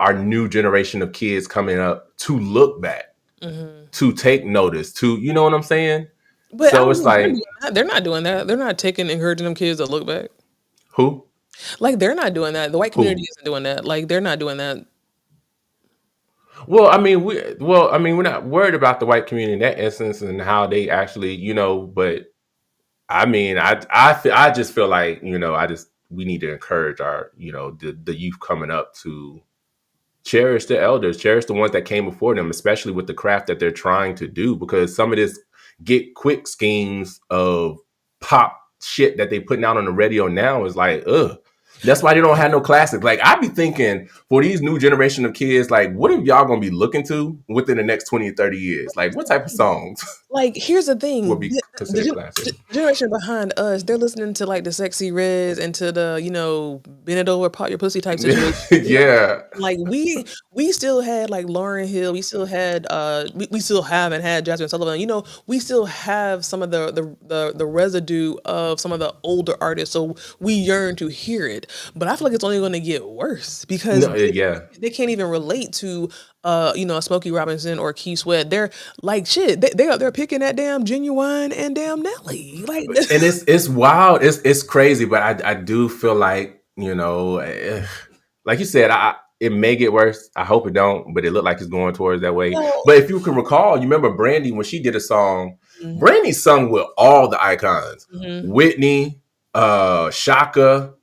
our new generation of kids coming up to look back, Hmm. to take notice, to you know what I'm saying. But I So don't it's think they're like doing that. They're not doing that. They're not encouraging them kids to look back. who Like they're not doing that. The white community who. isn't doing that. Like they're not doing that. We're not worried about the white community in that instance and how they actually, but I mean, I just feel like we need to encourage our the youth coming up to cherish the elders, cherish the ones that came before them, especially with the craft that they're trying to do. Because some of this get quick schemes of pop shit that they putting out on the radio now is like, ugh. That's why they don't have no classics. Like I be thinking for these new generation of kids, like what are y'all gonna be looking to within the next 20 or 30 years? Like what type of songs Like here's the would thing: be considered classic? the generation behind us, they're listening to like the Sexy Reds and to the bend it over, pop your pussy type situation. Yeah. Like we still had like Lauryn Hill, we still had we still haven't had Jasmine Sullivan. We still have some of the residue of some of the older artists, so we yearn to hear it. But I feel like it's only going to get worse because No, yeah. they can't even relate to a Smokey Robinson or Keith Sweat. They're like shit. They're picking that damn Genuine and damn Nelly. Like And it's wild. It's crazy, but I do feel like like you said, it may get worse. I hope it don't, but it looked like it's going towards that way. well, But if you can recall, you remember Brandy when she did a song. mhm, Brandy sung with all the icons: mhm. Whitney, Shaka,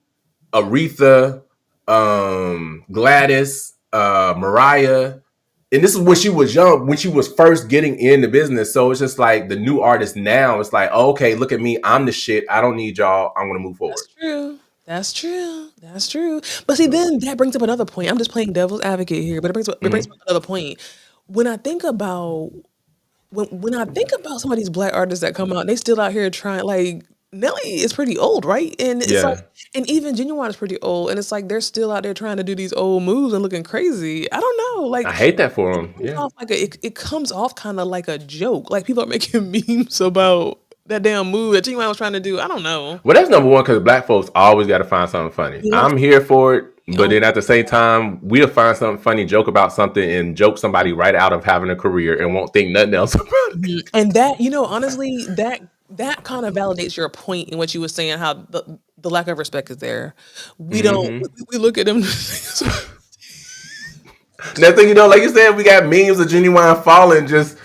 Aretha, Gladys, Mariah. And this is when she was young, when she was first getting in the business. So it's just like the new artist now. It's like, okay, look at me. I'm the shit. I don't need y'all. I'm going to move forward. That's true. That's true. That's true. But see, then that brings up another point. I'm just playing devil's advocate here, but it brings up another point. When I think about when I think about some of these black artists that come out, they still out here trying. Like Nelly is pretty old, right? And it's like, Yeah. and even Genuine is pretty old, and it's like they're still out there trying to do these old moves and looking crazy. I don't know, I like hate that for it him. comes Yeah. off like it comes off kind of like a joke. Like people are making memes about that damn move that Genuine was trying to do. I don't know. Well, that's number one because black folks always got to find something funny. I'm here for it, but then at the same time, we'll find something funny, joke about something, and joke somebody right out of having a career and won't think nothing else about it. And that, honestly, that kind of validates your point in what you were saying, how the lack of respect is there. We don't. We look at them. Next thing you know, like you said, we got memes of Genuine falling just,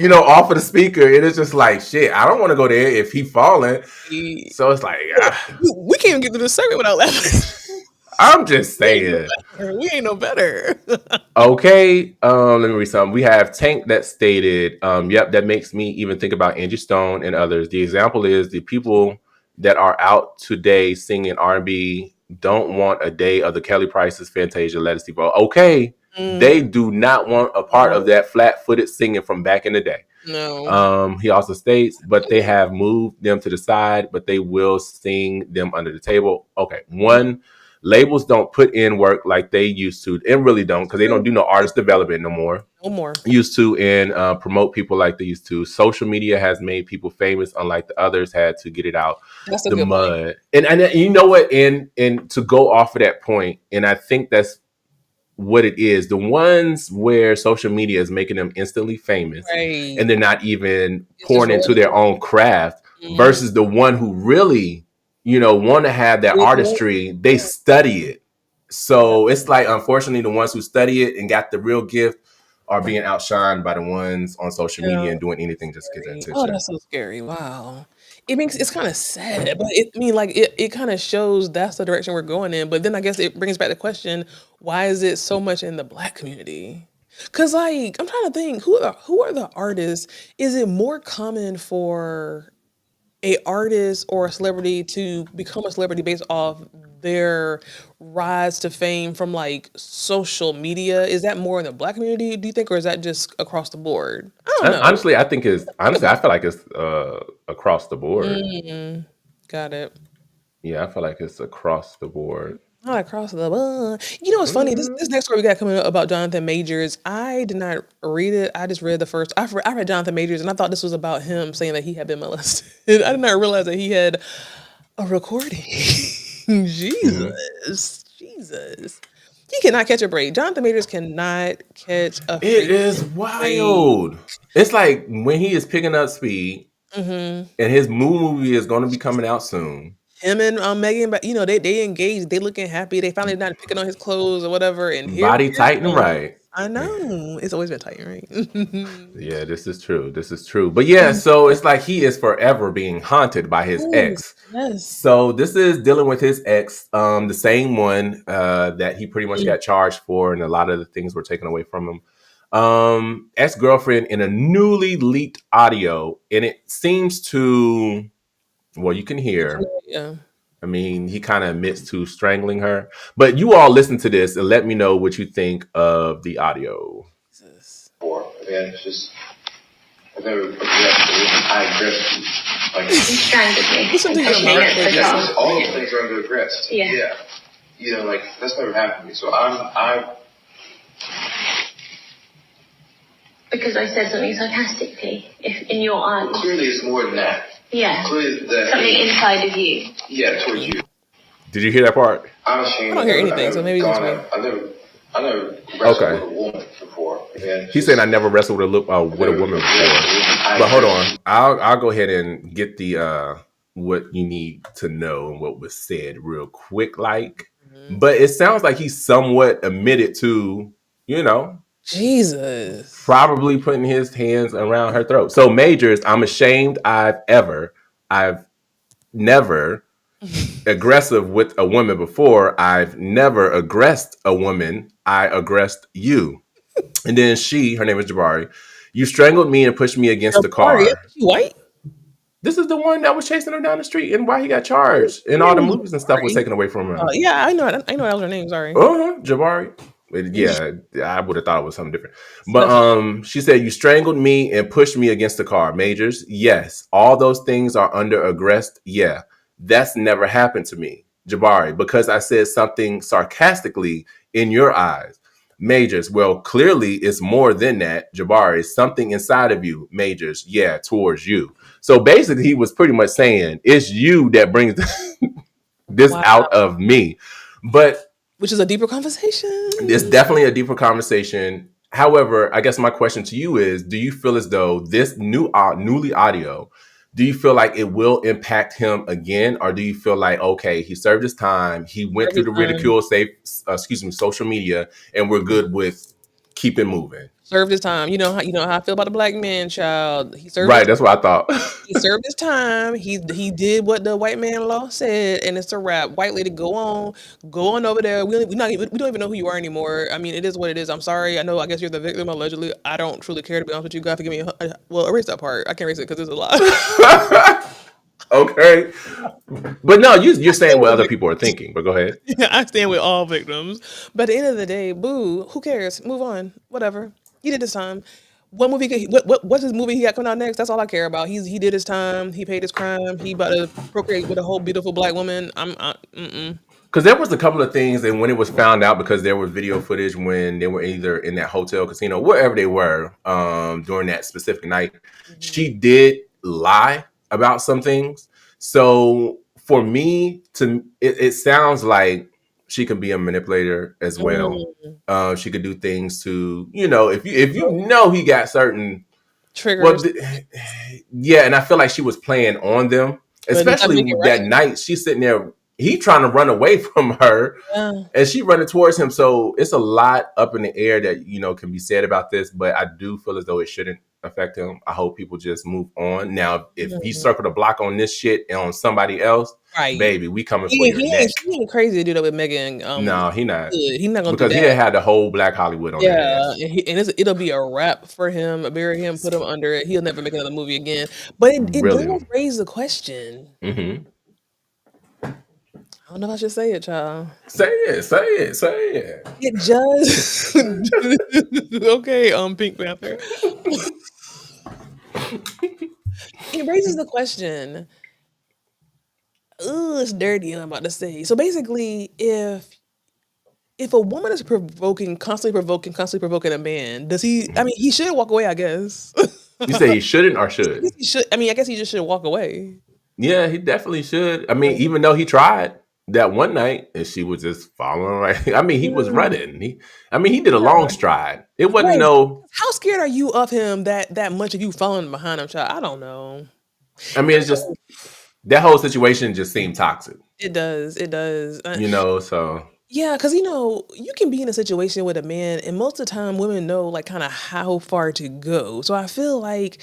off of the speaker. And it's just like, shit, I don't want to go there if he falling. So it's like, we can't even get through the segment without laughing. I'm just saying. We ain't no better. Okay, let me read something. We have Tank that stated, yep, that makes me even think about Angie Stone and others. The example is the people that are out today singing R&B don't want a day of the Kelly Price's Fantasia, Let Us Evolve. Okay, they do not want a part of that flat-footed singing from back in the day. No. He also states, but they have moved them to the side, but they will sing them under the table. Okay, one, labels don't put in work like they used to, and really don't, because they don't do no artist development no more. No more. Used to, and promote people like they used to. Social media has made people famous, unlike the others had to get it out the mud. And you know what? And to go off of that point, and I think that's what it is. The ones where social media is making them instantly famous, right, and they're not even pouring into their own craft, versus the one who really, want to have that artistry. They study it. So it's like, unfortunately, the ones who study it and got the real gift are being outshined by the ones on social media and doing anything just to get that attention. Oh, that's so scary. Wow. It's kind of sad, but it kind of shows that's the direction we're going in. But then I guess it brings back the question, why is it so much in the Black community? Because I'm trying to think, who are the artists? Is it more common for a artist or a celebrity to become a celebrity based off their rise to fame from social media? Is that more in the Black community, do you think, or is that just across the board? I don't know. Honestly, I feel like it's across the board. Got it. Yeah, I feel like it's across the board. Not across the board. You know what's funny? This next story we got coming up about Jonathan Majors, I did not read it. I just read the first. I read Jonathan Majors, and I thought this was about him saying that he had been molested. I did not realize that he had a recording. Jesus. He cannot catch a break. Jonathan Majors cannot catch a break. It is wild. It's like when he is picking up speed, and his movie is going to be coming out soon. Him and Megan, but they engaged. They looking happy. They finally not picking on his clothes or whatever. And body tight and right. I know. It's always been tight and right. Yeah, this is true. But yeah, so it's like he is forever being haunted by his ex. Yes. So this is dealing with his ex, the same one that he pretty much got charged for, and a lot of the things were taken away from him. Ex-girlfriend in a newly leaked audio, and it seems to, well, you can hear. Yeah. I mean, he kind of admits to strangling her. But you all listen to this and let me know what you think of the audio. It's just, I've never high aggressive. He strangled me. Listen to your mouth. All those things are under aggressive. Yeah. That's never happened to me. So I because I said something sarcastically, if in your eyes. Clearly it's more than that. Yeah. Clearly something inside of you. Yeah, towards you. Did you hear that part? I don't hear anything, so maybe it's me. I never wrestled with a woman before. He's saying I never wrestled with a woman before. But hold on, I'll go ahead and get the what you need to know and what was said real quick, But it sounds like he somewhat admitted to, Jesus, probably putting his hands around her throat. So Majors, I'm ashamed I've never aggressive with a woman before. I've never aggressed a woman. I aggressed you. And then her name is Jabari. You strangled me and pushed me against the car. Is she white? This is the one that was chasing her down the street and why he got charged. And all the movies and stuff was taken away from her. Yeah, I know that was her name. Sorry. Jabari. Yeah, I would have thought it was something different. But she said, you strangled me and pushed me against the car. Majors, yes. All those things are under aggressed. Yeah. That's never happened to me, Jabari, because I said something sarcastically in your eyes. Majors, well, clearly it's more than that. Jabari, something inside of you. Majors, yeah, towards you. So basically, he was pretty much saying it's you that brings this out of me. But which is a deeper conversation. It's definitely a deeper conversation. However, I guess my question to you is: do you feel as though this newly audio? Do you feel like it will impact him again, or do you feel like, okay, he served his time, he went through the ridicule, social media, and we're good with keeping moving? Served his time. You know how I feel about the black man, child. He served. Right, that's what I thought. He served his time. He did what the white man law said, and it's a wrap. White lady, go on over there. We don't even know who you are anymore. I mean, it is what it is. I'm sorry. I know. I guess you're the victim allegedly. I don't truly care, to be honest with you. God forgive me. Well, erase that part. I can't erase it because it's a lie. Okay, but no, you're saying what other people are thinking. But go ahead. Yeah, I stand with all victims. But at the end of the day, boo. Who cares? Move on. Whatever. He did his time. What's his movie he got coming out next? That's all I care about. He did his time. He paid his crime. He about to procreate with a whole beautiful black woman. Because there was a couple of things, and when it was found out, because there was video footage when they were either in that hotel, casino, wherever they were during that specific night, she did lie about some things. So for me, it sounds like she can be a manipulator as well. She could do things to, if you know he got certain triggers. Yeah, and I feel like she was playing on them, especially that night. She's sitting there. He trying to run away from her, and she running towards him. So it's a lot up in the air that can be said about this. But I do feel as though it shouldn't affect him. I hope people just move on. Now, if he circled a block on this shit and on somebody else, baby, we coming for your neck. He ain't crazy to do that with Megan. No, he not. He not gonna because do he had the whole Black Hollywood on. Yeah, it'll be a wrap for him. Bury him, put him under it. He'll never make another movie again. But it Really? does raise the question. Mm-hmm. I don't know if I should say it, child. Say it. It just okay. Pink Panther. It raises the question. Ooh, it's dirty. I'm about to say. So basically, if a woman is constantly provoking a man, does he? I mean, he should walk away. I guess. You say he shouldn't or should? He should. I mean, I guess he just should walk away. Yeah, he definitely should. I mean, even though he tried that one night and she was just following right. I mean, he was running. He did a long stride. It wasn't no. How scared are you of him that much of you following behind him, child? I don't know. I mean, it's just that whole situation just seemed toxic. It does. So. Yeah, because you can be in a situation with a man, and most of the time women know like kind of how far to go. So I feel like,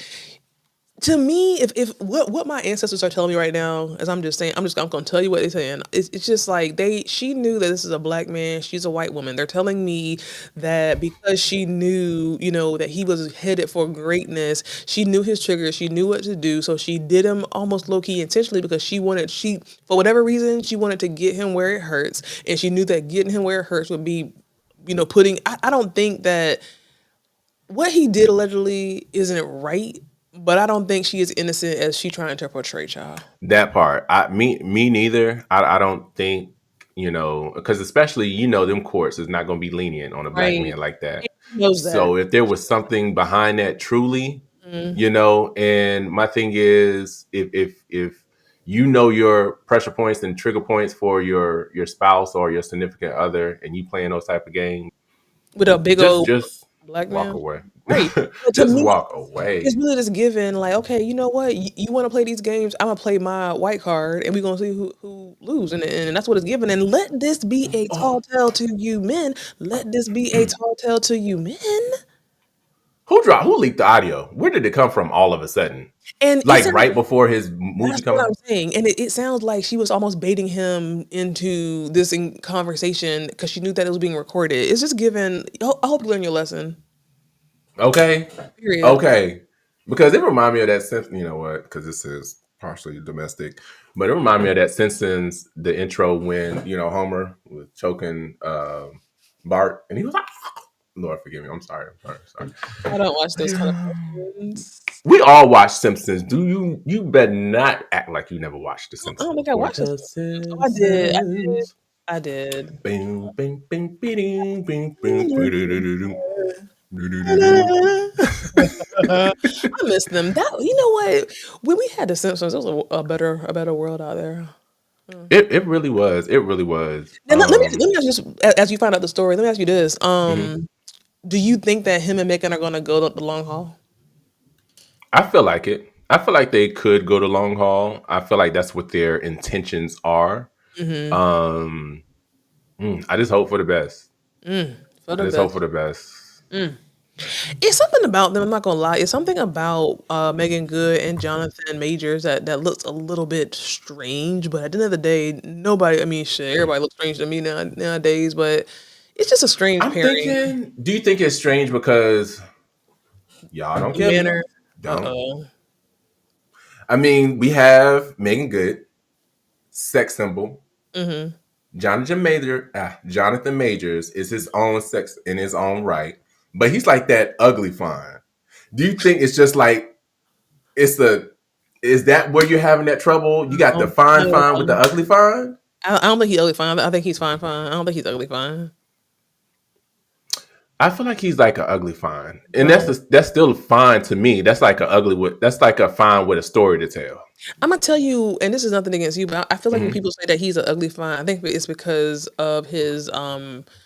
to me, if what my ancestors are telling me right now, as I'm gonna tell you what they're saying. It's just like she knew that this is a black man. She's a white woman. They're telling me that because she knew, that he was headed for greatness. She knew his triggers. She knew what to do. So she did him almost low key intentionally because for whatever reason, she wanted to get him where it hurts, and she knew that getting him where it hurts would be, putting. I don't think that what he did allegedly isn't right. But I don't think she is innocent as she trying to portray, child. That part, me neither. I don't think, because especially them courts is not going to be lenient on a black man like that. So if there was something behind that, truly, and my thing is, if your pressure points and trigger points for your spouse or your significant other, and you playing those type of games with a big old black walk man, away. Right? Just walk away. It's really just given, like, okay, you know what? You want to play these games? I'm gonna play my white card, and we're gonna see who lose, and that's what it's given. And let this be a tall tale to you men. Let this be a tall tale to you men. Who leaked the audio? Where did it come from all of a sudden? And right before his movie comes out? I'm saying. And it sounds like she was almost baiting him into this conversation because she knew that it was being recorded. It's just given. I hope you learn your lesson. Okay. Period. Okay. Because it reminded me of that sense, because this is partially domestic, but it reminded me of that Simpsons, the intro when, Homer was choking Bart, and he was like, Lord forgive me, I'm sorry. I don't watch those kind of things. We all watch Simpsons. Do you better not act like you never watched the Simpsons. I don't think I watched the Simpsons. I did. I did. Bing, bing, bing, bing, bing, bing, I miss them. That you know what? When we had the Simpsons, it was a better world out there. It really was. It really was. Now, let me ask you this, as you find out the story. Let me ask you this: Mhm. do you think that him and Megan are going to go the long haul? I feel like it. I feel like they could go the long haul. I feel like that's what their intentions are. Mm-hmm. Um, I just hope for the best. For I the just hope best. for the best. It's something about them. I'm not gonna lie. It's something about Megan Good and Jonathan Majors that looks a little bit strange. But at the end of the day, nobody. I mean, shit, everybody looks strange to me nowadays. But it's just a strange I'm pairing. thinking, do you think it's strange because y'all don't The kill me? manner. Don't. Oh. I mean, we have Megan Good, sex symbol. Mm-hmm. Jonathan Majors is his own sex in his own right, but he's like that ugly fine. Do you think it's just like is that where you're having that trouble? You got the fine with the ugly fine? I don't think he's ugly fine. I think he's fine. I don't think he's ugly fine. I feel like he's like an ugly fine, and Right. that's still fine to me. That's like that's like a fine with a story to tell. I'm gonna tell you, and this is nothing against you, but I feel like when Mhm. people say that he's an ugly fine, I think it's because of his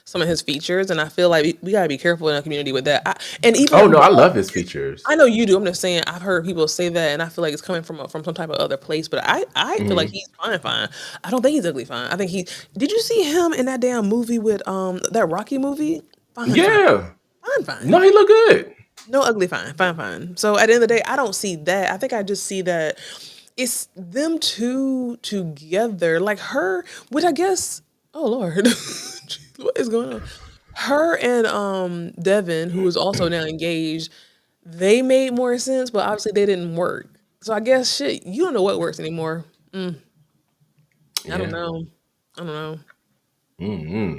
some of his features, and I feel like we gotta be careful in our community with that. And even Oh no, I love his features. I know you do. I'm just saying I've heard people say that, and I feel like it's coming from some type of other place. But I feel like Mhm. he's fine. I don't think he's ugly fine. I think he. Did you see him in that damn movie with that Rocky movie? Fine. Yeah, Fine. no, he look good. No ugly fine. So at the end of the day, I don't see that. I think I just see that it's them two together. Like her, which I guess, oh Lord, what is going on? Her and Devin, who is also now engaged, they made more sense, but obviously they didn't work. So I guess shit, you don't know what works anymore. I don't Yeah. know. I don't know. Mm-hmm.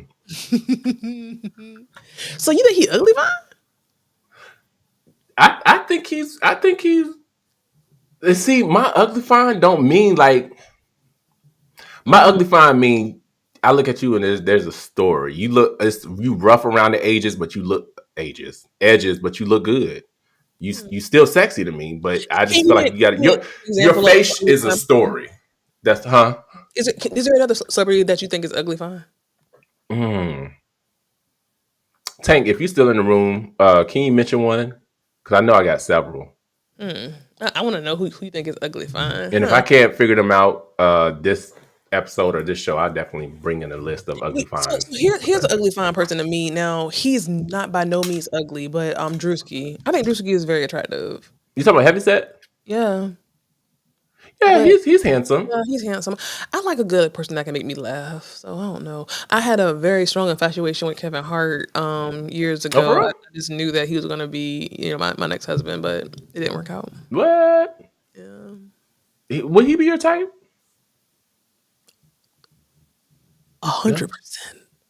So you think he ugly fine? I think he's. See, my ugly fine don't mean like my ugly fine mean. I look at you and there's a story. You rough around the edges, but you look edges, but you look good. You still sexy to me, but I just Can you feel like give you got me an your example of face ugly is a fine? story. That's Is there another celebrity that you think is ugly fine? Tank. If you're still in the room, can you mention one? Because I know I got several. I want to know who you think is ugly fine. And if I can't figure them out, this episode or this show, I definitely bring in a list of ugly fines. So here's an ugly fine person to me. Now he's not by no means ugly, but Drewski. I think Drewski is very attractive. You talking about Heavyset? Yeah, Yeah, but he's handsome. yeah, he's handsome. I like a good person that can make me laugh. So I don't know. I had a very strong infatuation with Kevin Hart years Oh, for ago. I real? just knew that he was gonna be my next husband, but it didn't work out. What? Would he be your type? 100%.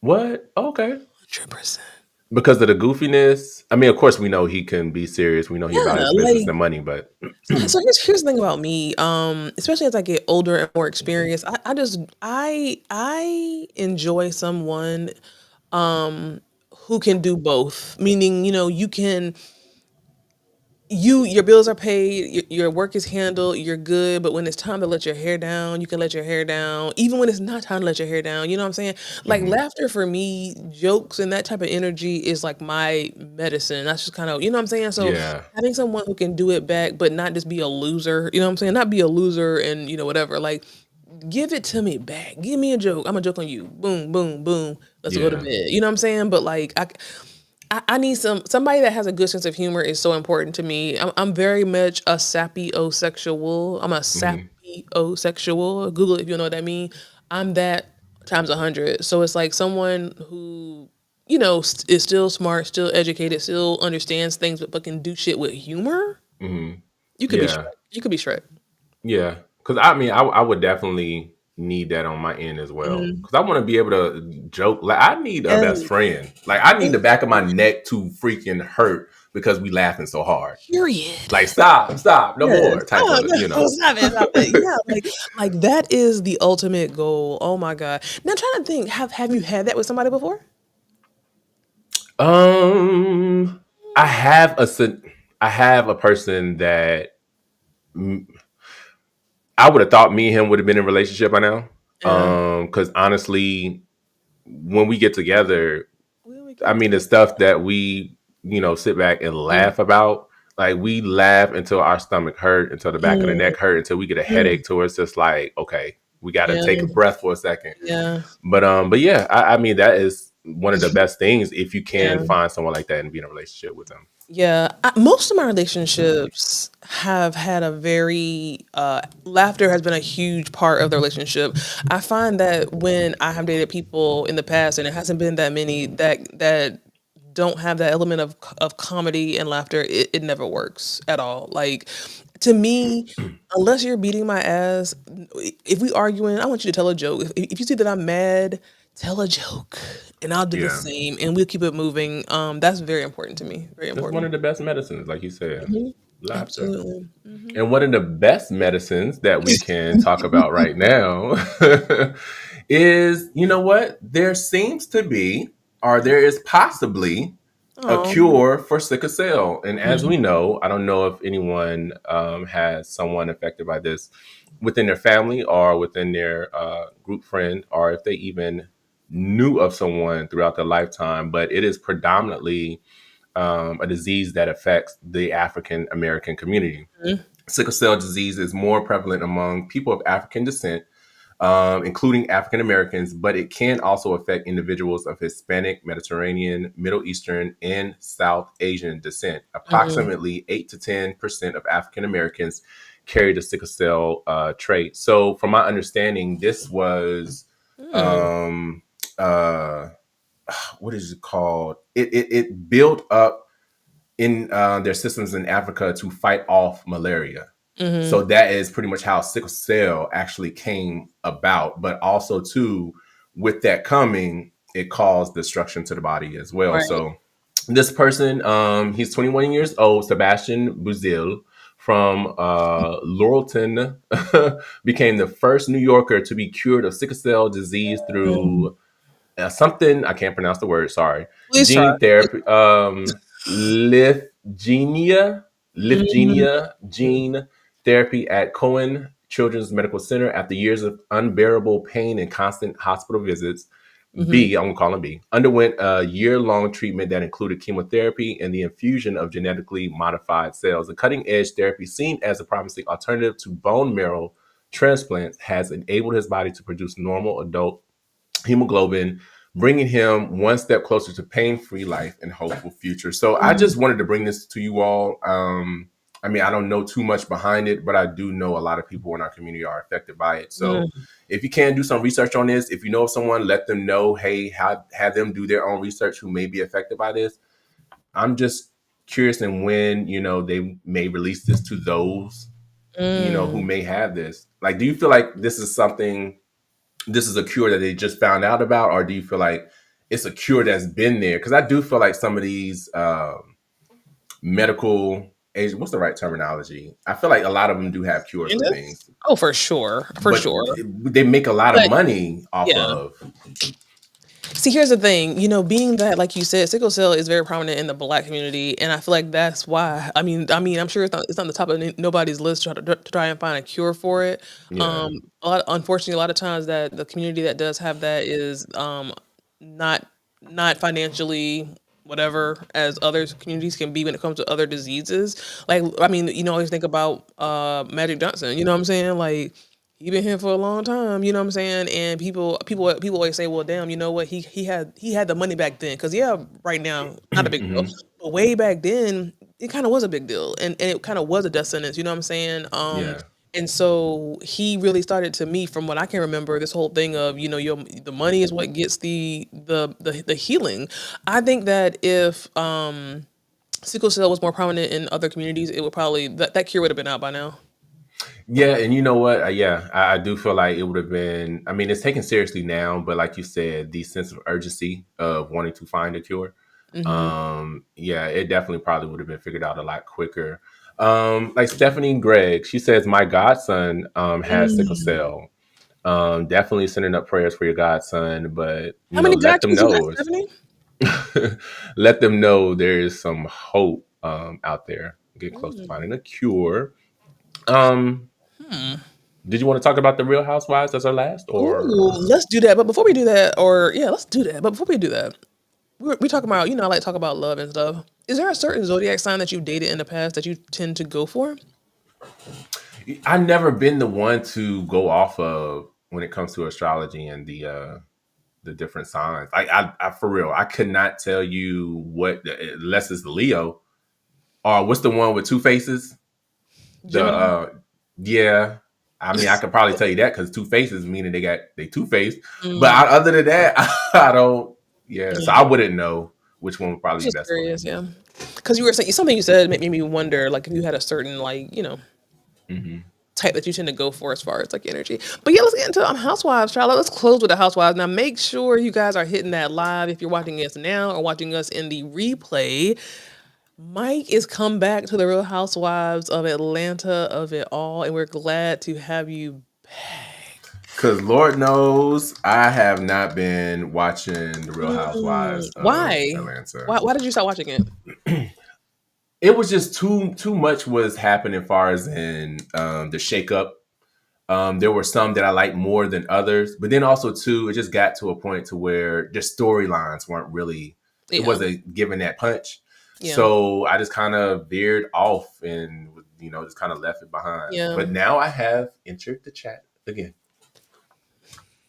What? Okay. 100%. Because of the goofiness. I mean, of course, we know he can be serious. We know he about Yeah, his business like and money, but so here's the thing about me. Especially as I get older and more experienced, I enjoy someone who can do both. Meaning, you can your bills are paid, your work is handled, you're good, but when it's time to let your hair down, you can let your hair down, even when it's not time to let your hair down. You know what I'm saying? Like laughter for me, jokes and that type of energy is like my medicine. That's just kind of, you know what I'm saying? So yeah, having someone who can do it back, but not just be a loser, you know what I'm saying? Not be a loser and, whatever. Like, give it to me back. Give me a joke. I'm a joke on you. Boom, boom, boom. Let's go to yeah, bed. You know what I'm saying? But like, I need somebody that has a good sense of humor is so important to me. I'm very much a sapiosexual. I'm a sapiosexual. Google it if you know what I mean. I'm that times 100. So it's like someone who is still smart, still educated, still understands things, but can do shit with humor. You could be yeah, Shrek. You could be Shrek. yeah. Because I mean, I would definitely need that on my end as well. Because I want to be able to joke. Like I need a best And friend. Like I need the back of my neck to freaking hurt because we laughing so hard. Period. Like stop, no more type of, Stop it. Yeah, like that is the ultimate goal. Oh my God. Now I'm trying to think, have you had that with somebody before? I have a person that I would have thought me and him would have been in a relationship by now. Because honestly, when we get together, I mean, the stuff that we, sit back and laugh about, like we laugh until our stomach hurt, until the back of the neck hurt, until we get a headache to it's just like, okay, we got to take a breath for a second. Yeah. But yeah, I mean, that is one of the best things if you can find someone like that and be in a relationship with them. Yeah, most of my relationships have had a very laughter has been a huge part of the relationship. I find that when I have dated people in the past, and it hasn't been that many that don't have that element of comedy and laughter, it never works at all. Like to me, unless you're beating my ass, if we arguing, I want you to tell a joke. If you see that I'm mad, tell a joke, and I'll do the same, and we'll keep it moving. That's very important to me. Very That's important. one of the best medicines, like you said. Laughter. Absolutely. And one of the best medicines that we can talk about right now is, you know what? There seems to be, or there is possibly a cure for sickle cell. And as we know, I don't know if anyone has someone affected by this within their family or within their group friend, or if they even knew of someone throughout their lifetime, but it is predominantly a disease that affects the African American community. Sickle cell disease is more prevalent among people of African descent, including African Americans, but it can also affect individuals of Hispanic, Mediterranean, Middle Eastern, and South Asian descent. Approximately 8 to 10% of African Americans carry the sickle cell trait. So from my understanding, this was what is it called? It built up in their systems in Africa to fight off malaria. So that is pretty much how sickle cell actually came about. But also too, with that coming, it caused destruction to the body as well. Right. So this person, he's 21 years old, Sebastian Buzil from Laurelton, became the first New Yorker to be cured of sickle cell disease through something, I can't pronounce the word, sorry. Please Gene try. therapy, Lyfgenia gene therapy at Cohen Children's Medical Center after years of unbearable pain and constant hospital visits. B, I'm gonna call him B, underwent a year-long treatment that included chemotherapy and the infusion of genetically modified cells. The cutting-edge therapy, seen as a promising alternative to bone marrow transplants, has enabled his body to produce normal adult hemoglobin, bringing him one step closer to pain-free life and hopeful future. So I just wanted to bring this to you all. I mean, I don't know too much behind it, but I do know a lot of people in our community are affected by it. So if you can do some research on this, if you know of someone, let them know, hey, have them do their own research who may be affected by this. I'm just curious in when, they may release this to those, who may have this. Like, do you feel like this is a cure that they just found out about, or do you feel like it's a cure that's been there? Because I do feel like some of these medical age, what's the right terminology? I feel like a lot of them do have cures for things. Oh, for sure. Sure. They make a lot of money off of. See, here's the thing, being that, like you said, sickle cell is very prominent in the Black community, and I feel like that's why. I mean, I'm sure it's on the top of nobody's list to try and find a cure for it. Yeah. Unfortunately, a lot of times that the community that does have that is not financially whatever as other communities can be when it comes to other diseases. Like, I mean, always think about Magic Johnson. You know what I'm saying? Like, he been here for a long time, you know what I'm saying? And people always say, well, damn, you know what? He had the money back then. Because, right now, not a big deal. But way back then, it kind of was a big deal. And it kind of was a death sentence, you know what I'm saying? And so he really started, to me, from what I can remember, this whole thing of, the money is what gets the healing. I think that if sickle cell was more prominent in other communities, it would probably, that cure would have been out by now. Yeah, and you know what? I do feel like it would have been. I mean, it's taken seriously now, but like you said, the sense of urgency of wanting to find a cure, Yeah, it definitely probably would have been figured out a lot quicker. Like Stephanie Gregg, she says my godson has sickle cell. Definitely sending up prayers for your godson, but How many let them godkids you got, know Stephanie? let them know there is some hope out there. Get close to finding a cure. Did you want to talk about the Real Housewives as our last, or Ooh, let's do that. But before we do that, let's do that. But before we do that, we talk about, I like to talk about love and stuff. Is there a certain zodiac sign that you've dated in the past that you tend to go for? I've never been the one to go off of when it comes to astrology and the different signs. I for real, I could not tell you what, unless it's the Leo, or what's the one with two faces? Gemini? Yeah. I mean, I could probably tell you that because two faces, meaning they two faced. But other than that, I don't. Yeah, so I wouldn't know which one would probably be Just best. curious, yeah. Because you were saying something you said made me wonder, like if you had a certain type that you tend to go for as far as like energy. But yeah, let's get into Housewives, Charlotte. Let's close with the Housewives. Now make sure you guys are hitting that live if you're watching us now or watching us in the replay. Mike is come back to the Real Housewives of Atlanta of it all, and we're glad to have you back. Because Lord knows I have not been watching the Real Housewives of Atlanta. Why did you stop watching it? It was just too much was happening as far as in the shakeup. There were some that I liked more than others, but then also too, it just got to a point to where the storylines weren't really. It wasn't giving that punch. Yeah. So I just kind of veered off and just kind of left it behind. Yeah. But now I have entered the chat again.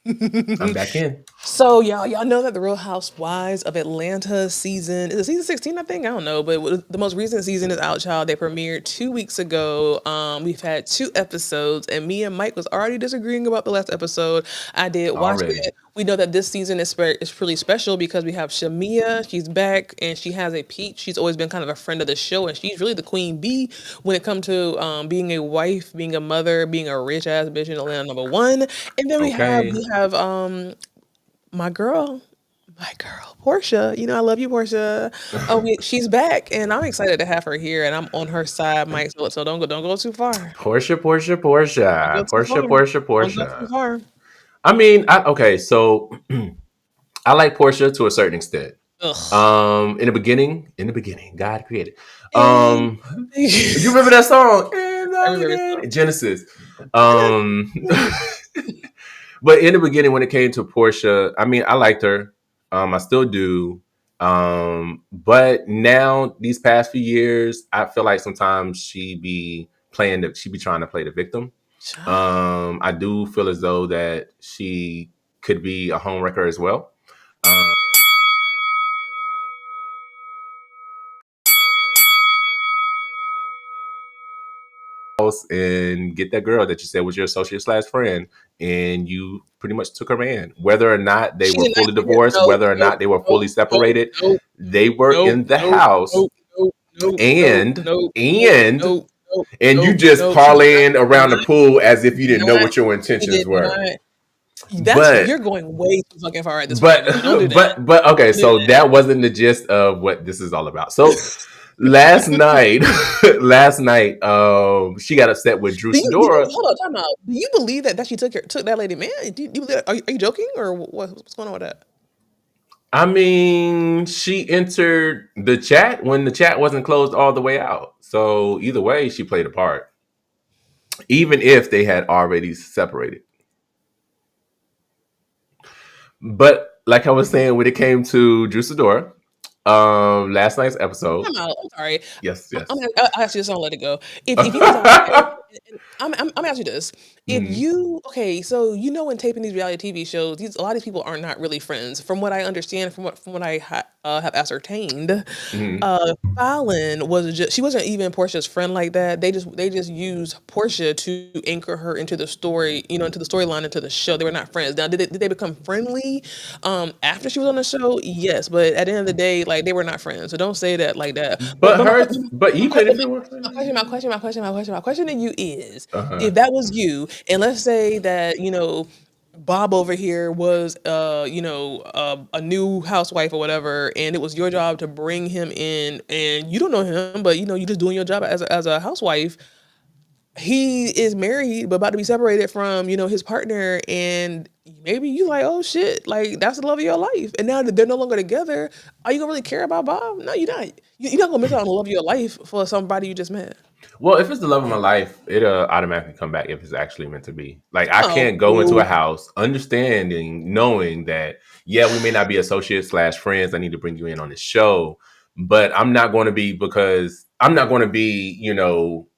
I'm back in. So y'all know that the Real Housewives of Atlanta season, is it season 16? I think, I don't know, but the most recent season is out, child. They premiered 2 weeks ago. We've had 2 episodes, and me and Mike was already disagreeing about the last episode. I did watch it. We know that this season is pretty special because we have Shamia. She's back and she has a peach. She's always been kind of a friend of the show, and she's really the queen bee when it comes to being a wife, being a mother, being a rich ass bitch in Atlanta #1. And then we have my girl, Portia. I love you, Portia. She's back, and I'm excited to have her here, and I'm on her side, Mike. So don't go too far. Portia. I mean, so I like Portia to a certain extent. In the beginning, God created. You remember that song? Genesis. But in the beginning, when it came to Portia, I mean, I liked her. I still do. But now these past few years, I feel like sometimes she be trying to play the victim. I do feel as though that she could be a homewrecker as well. And get that girl that you said was your associate / friend, and you pretty much took her man. Whether or not they were fully divorced, whether or not they were fully separated, they were in the house, and you just parlaying around the pool as if you didn't know what your intentions were. You're going way too fucking far at this point. Don't do that. But okay, so that wasn't the gist of what this is all about. So last night, she got upset with Drew Sidora. Hold on, time out. Do you believe that she took that lady man? Are you joking, or what's going on with that? I mean, she entered the chat when the chat wasn't closed all the way out. So either way, she played a part, even if they had already separated. But like I was saying, when it came to Drew Sidora, last night's episode. I'm sorry. Yes. I'll ask you this. I'll let it go. If you guys I'm asking you this. If you so when taping these reality TV shows, a lot of these people are not really friends. From what I understand, from what I have ascertained, Fallon she wasn't even Portia's friend like that. They just used Portia to anchor her into the story, into the storyline, into the show. They were not friends. Now, did they become friendly after she was on the show? Yes, but at the end of the day, like, they were not friends. So don't say that like that. My question to you is, if that was you, and let's say that Bob over here was, a new housewife or whatever, and it was your job to bring him in, and you don't know him, but you just doing your job as a housewife. He is married, but about to be separated from, his partner, and maybe you like, oh shit, like that's the love of your life, and now that they're no longer together, are you gonna really care about Bob? No, you're not. You're not gonna miss out on the love of your life for somebody you just met. Well, if it's the love of my life, it'll automatically come back if it's actually meant to be. Like, I Oh, can't go into a house understanding, knowing that, yeah, we may not be associates / friends. I need to bring you in on this show, but I'm not going to be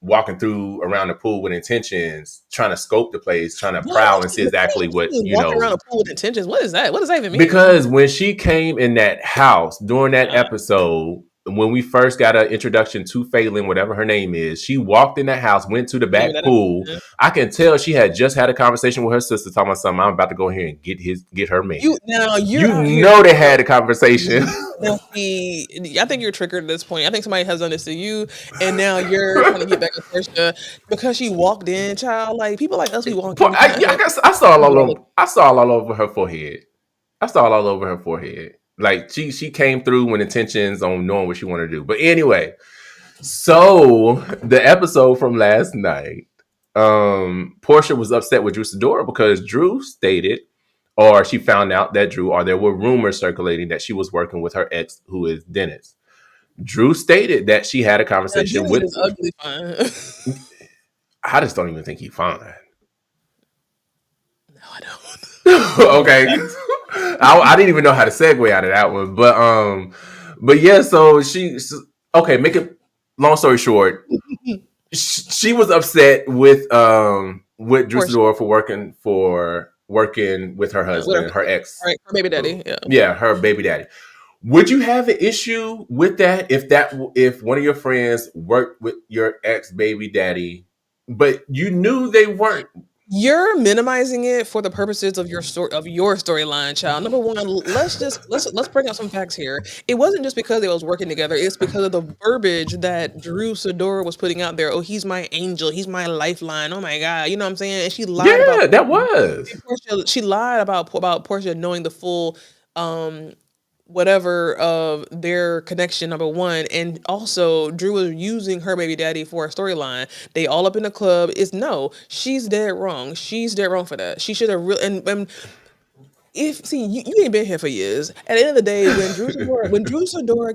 walking through around the pool with intentions, trying to scope the place, trying to prowl and see exactly what, walking around the pool with intentions. What is that? What does that even mean? Because when she came in that house during that episode, when we first got an introduction to Phelan, whatever her name is, she walked in that house, went to the back pool. I can tell she had just had a conversation with her sister, talking about something. I'm about to go here and get her man. They had a conversation. I think you're triggered at this point. I think somebody has done this to you, and now you're trying to get back at Portia because she walked in, child. Like people like us, we walk in. I saw it all over her forehead. Like she came through with intentions on knowing what she wanted to do. But anyway, so the episode from last night, Portia was upset with Drew Sidora because Drew stated, or she found out that there were rumors circulating that she was working with her ex, who is Dennis. Drew stated that she had a conversation with. Is ugly fine. I just don't even think he's fine. No, I don't. Okay. I didn't even know how to segue out of that one, but yeah. So make it long story short. She was upset with Drew Sidora for working with her husband, her ex, right, her baby daddy. Yeah, her baby daddy. Would you have an issue with that if one of your friends worked with your ex baby daddy, but you knew they weren't? You're minimizing it for the purposes of your storyline, child. Number one, let's bring out some facts here. It wasn't just because they was working together. It's because of the verbiage that Drew Sidora was putting out there. Oh, he's my angel. He's my lifeline. Oh my God. You know what I'm saying? And she lied about that was. She lied about Portia knowing the full whatever of their connection, number one, and also Drew was using her baby daddy for a storyline. They all up in the club. She's dead wrong. She's dead wrong for that. She should have and you ain't been here for years. At the end of the day, when Drew Sidora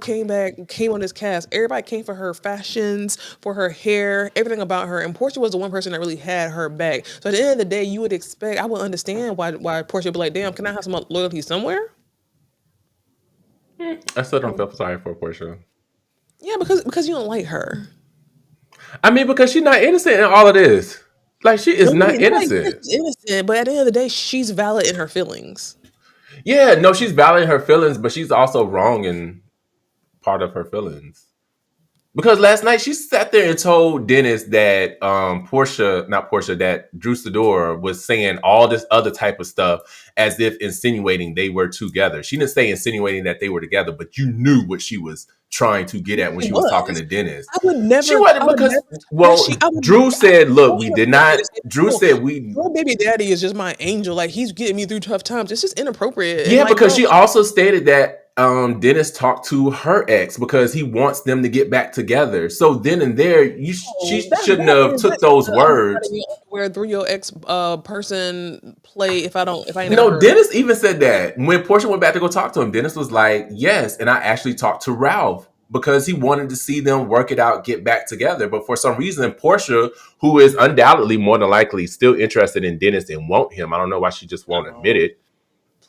came on this cast, everybody came for her fashions, for her hair, everything about her, and Portia was the one person that really had her back. So at the end of the day, I would understand why Portia would be like, damn, can I have some loyalty somewhere? I still don't feel sorry for Portia. Yeah, because you don't like her. I mean, because she's not innocent in all of this. Like, she is not innocent. Innocent, but at the end of the day, she's valid in her feelings. Yeah, no, she's valid in her feelings, but she's also wrong in part of her feelings. Because last night she sat there and told Dennis that that Drew Sidora was saying all this other type of stuff as if insinuating they were together. She didn't say insinuating that they were together, but you knew what she was trying to get at when she was talking to Dennis. I would never. She wasn't because Drew said, "Look, we did not." Drew said, "Your baby daddy is just my angel. Like he's getting me through tough times. It's just inappropriate." Yeah, because she also stated that Dennis talked to her ex because he wants them to get back together. So then and there, she shouldn't have took those words. Where through your ex person play if I No, Dennis even said that when Portia went back to go talk to him. Dennis was like, "Yes," and I actually talked to Ralph because he wanted to see them work it out, get back together. But for some reason, Portia, who is undoubtedly more than likely still interested in Dennis and want him, I don't know why she just won't admit it.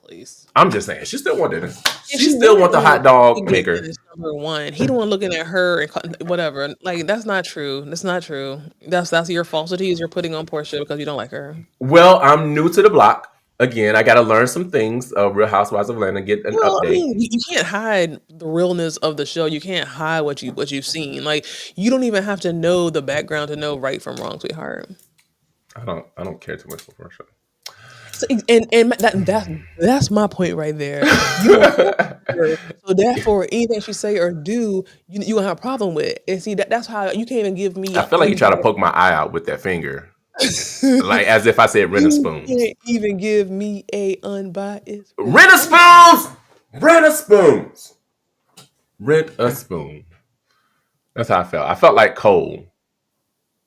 Please. I'm just saying, she still want Dennis. She still want the hot dog maker. Number one, he the one looking at her and whatever. Like that's not true. That's not true. That's your falsities you're putting on Portia because you don't like her. Well, I'm new to the block. Again, I got to learn some things of Real Housewives of Atlanta. Get an update. I mean, you can't hide the realness of the show. You can't hide what you've seen. Like you don't even have to know the background to know right from wrong, sweetheart. I don't care too much for Portia. So, and that's my point right there. So therefore, anything she say or do, you gonna have a problem with. And see that's how you can't even give me. I feel like you try to poke my eye out with that finger. Like as if I said rent a spoons. You can't even give me a unbiased Rent a spoons. Rent a spoons. Rent a spoon. That's how I felt. I felt like Cole.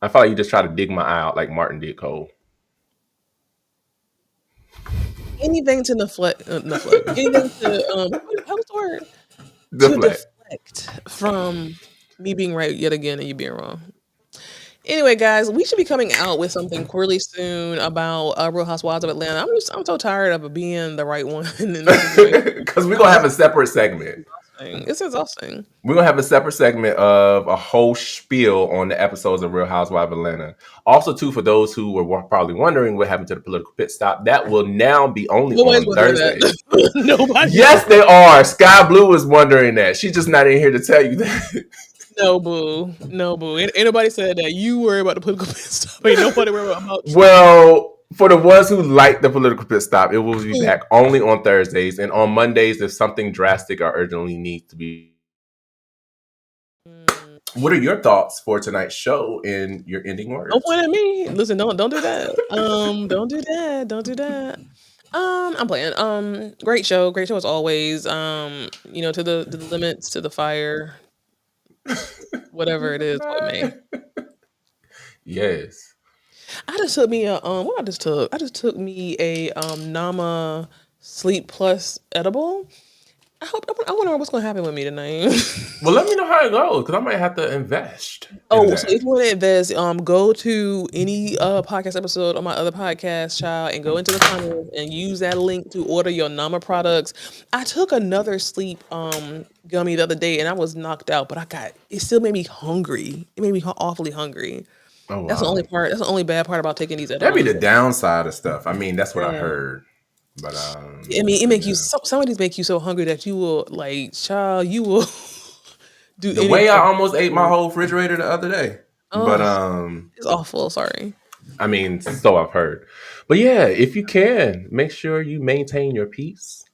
I felt like you just tried to dig my eye out like Martin did Cole. anything to deflect. Anything to how was the word? Deflect. To deflect from me being right yet again and you being wrong. Anyway, guys, we should be coming out with something quarterly soon about Real Housewives of Atlanta. I'm so tired of being the right one. Because we're gonna have a separate segment. It's exhausting. We're gonna have a separate segment of a whole spiel on the episodes of Real Housewives of Atlanta. Also, too, for those who were probably wondering what happened to the political pit stop, that will now be only on Thursday. Nobody. Yes, they are. Sky Blue was wondering that. She's just not in here to tell you that. No, boo. Ain't nobody said that. You worry about the political pit stop. Ain't nobody worry about you. Well, for the ones who like the political pit stop, it will be back only on Thursdays. And on Mondays, if something drastic or urgently needs to be. What are your thoughts for tonight's show in your ending words? Don't point at me. Listen, don't do that. Don't do that. Don't do that. I'm playing. Great show as always. To the limits, to the fire. Whatever it is, what may. Yes. I just took me a what I just took. I just took me a Nama Sleep Plus edible. I wonder what's gonna happen with me tonight. Well, let me know how it goes because I might have to invest. So if you want to invest, go to any podcast episode on my other podcast, child, and go into the comments and use that link to order your Nama products. I took another sleep gummy the other day and I was knocked out, but it still made me hungry. It made me awfully hungry. Oh, wow. That's the only part. That's the only bad part about taking these edibles. That'd be the downside of stuff. I mean, that's what I heard. But it make you. Some of these make you so hungry that you will you will do the way I almost ate my whole refrigerator the other day. But it's awful. Sorry. I mean, so I've heard. But yeah, if you can, make sure you maintain your peace.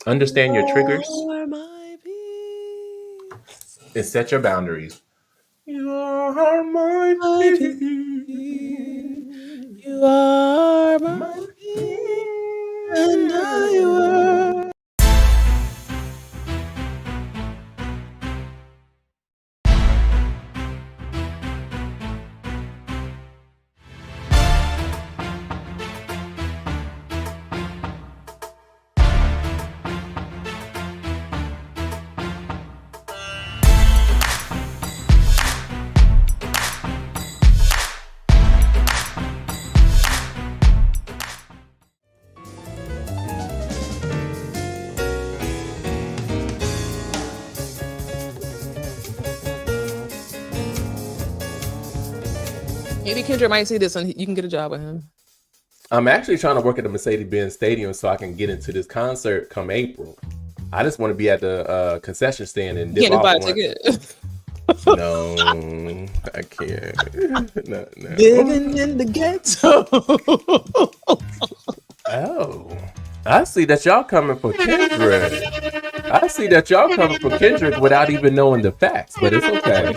Understand your triggers. My peace. And set your boundaries. You are my peace. You are my peace. And I will. Maybe Kendrick might see this and you can get a job with him. I'm actually trying to work at the Mercedes-Benz Stadium so I can get into this concert come April. I just want to be at the concession stand and dip off. Can't buy a ticket. No, I can't. No. Living in the ghetto. Oh, I see that y'all coming for Kendrick. I see that y'all coming for Kendrick without even knowing the facts, but it's okay.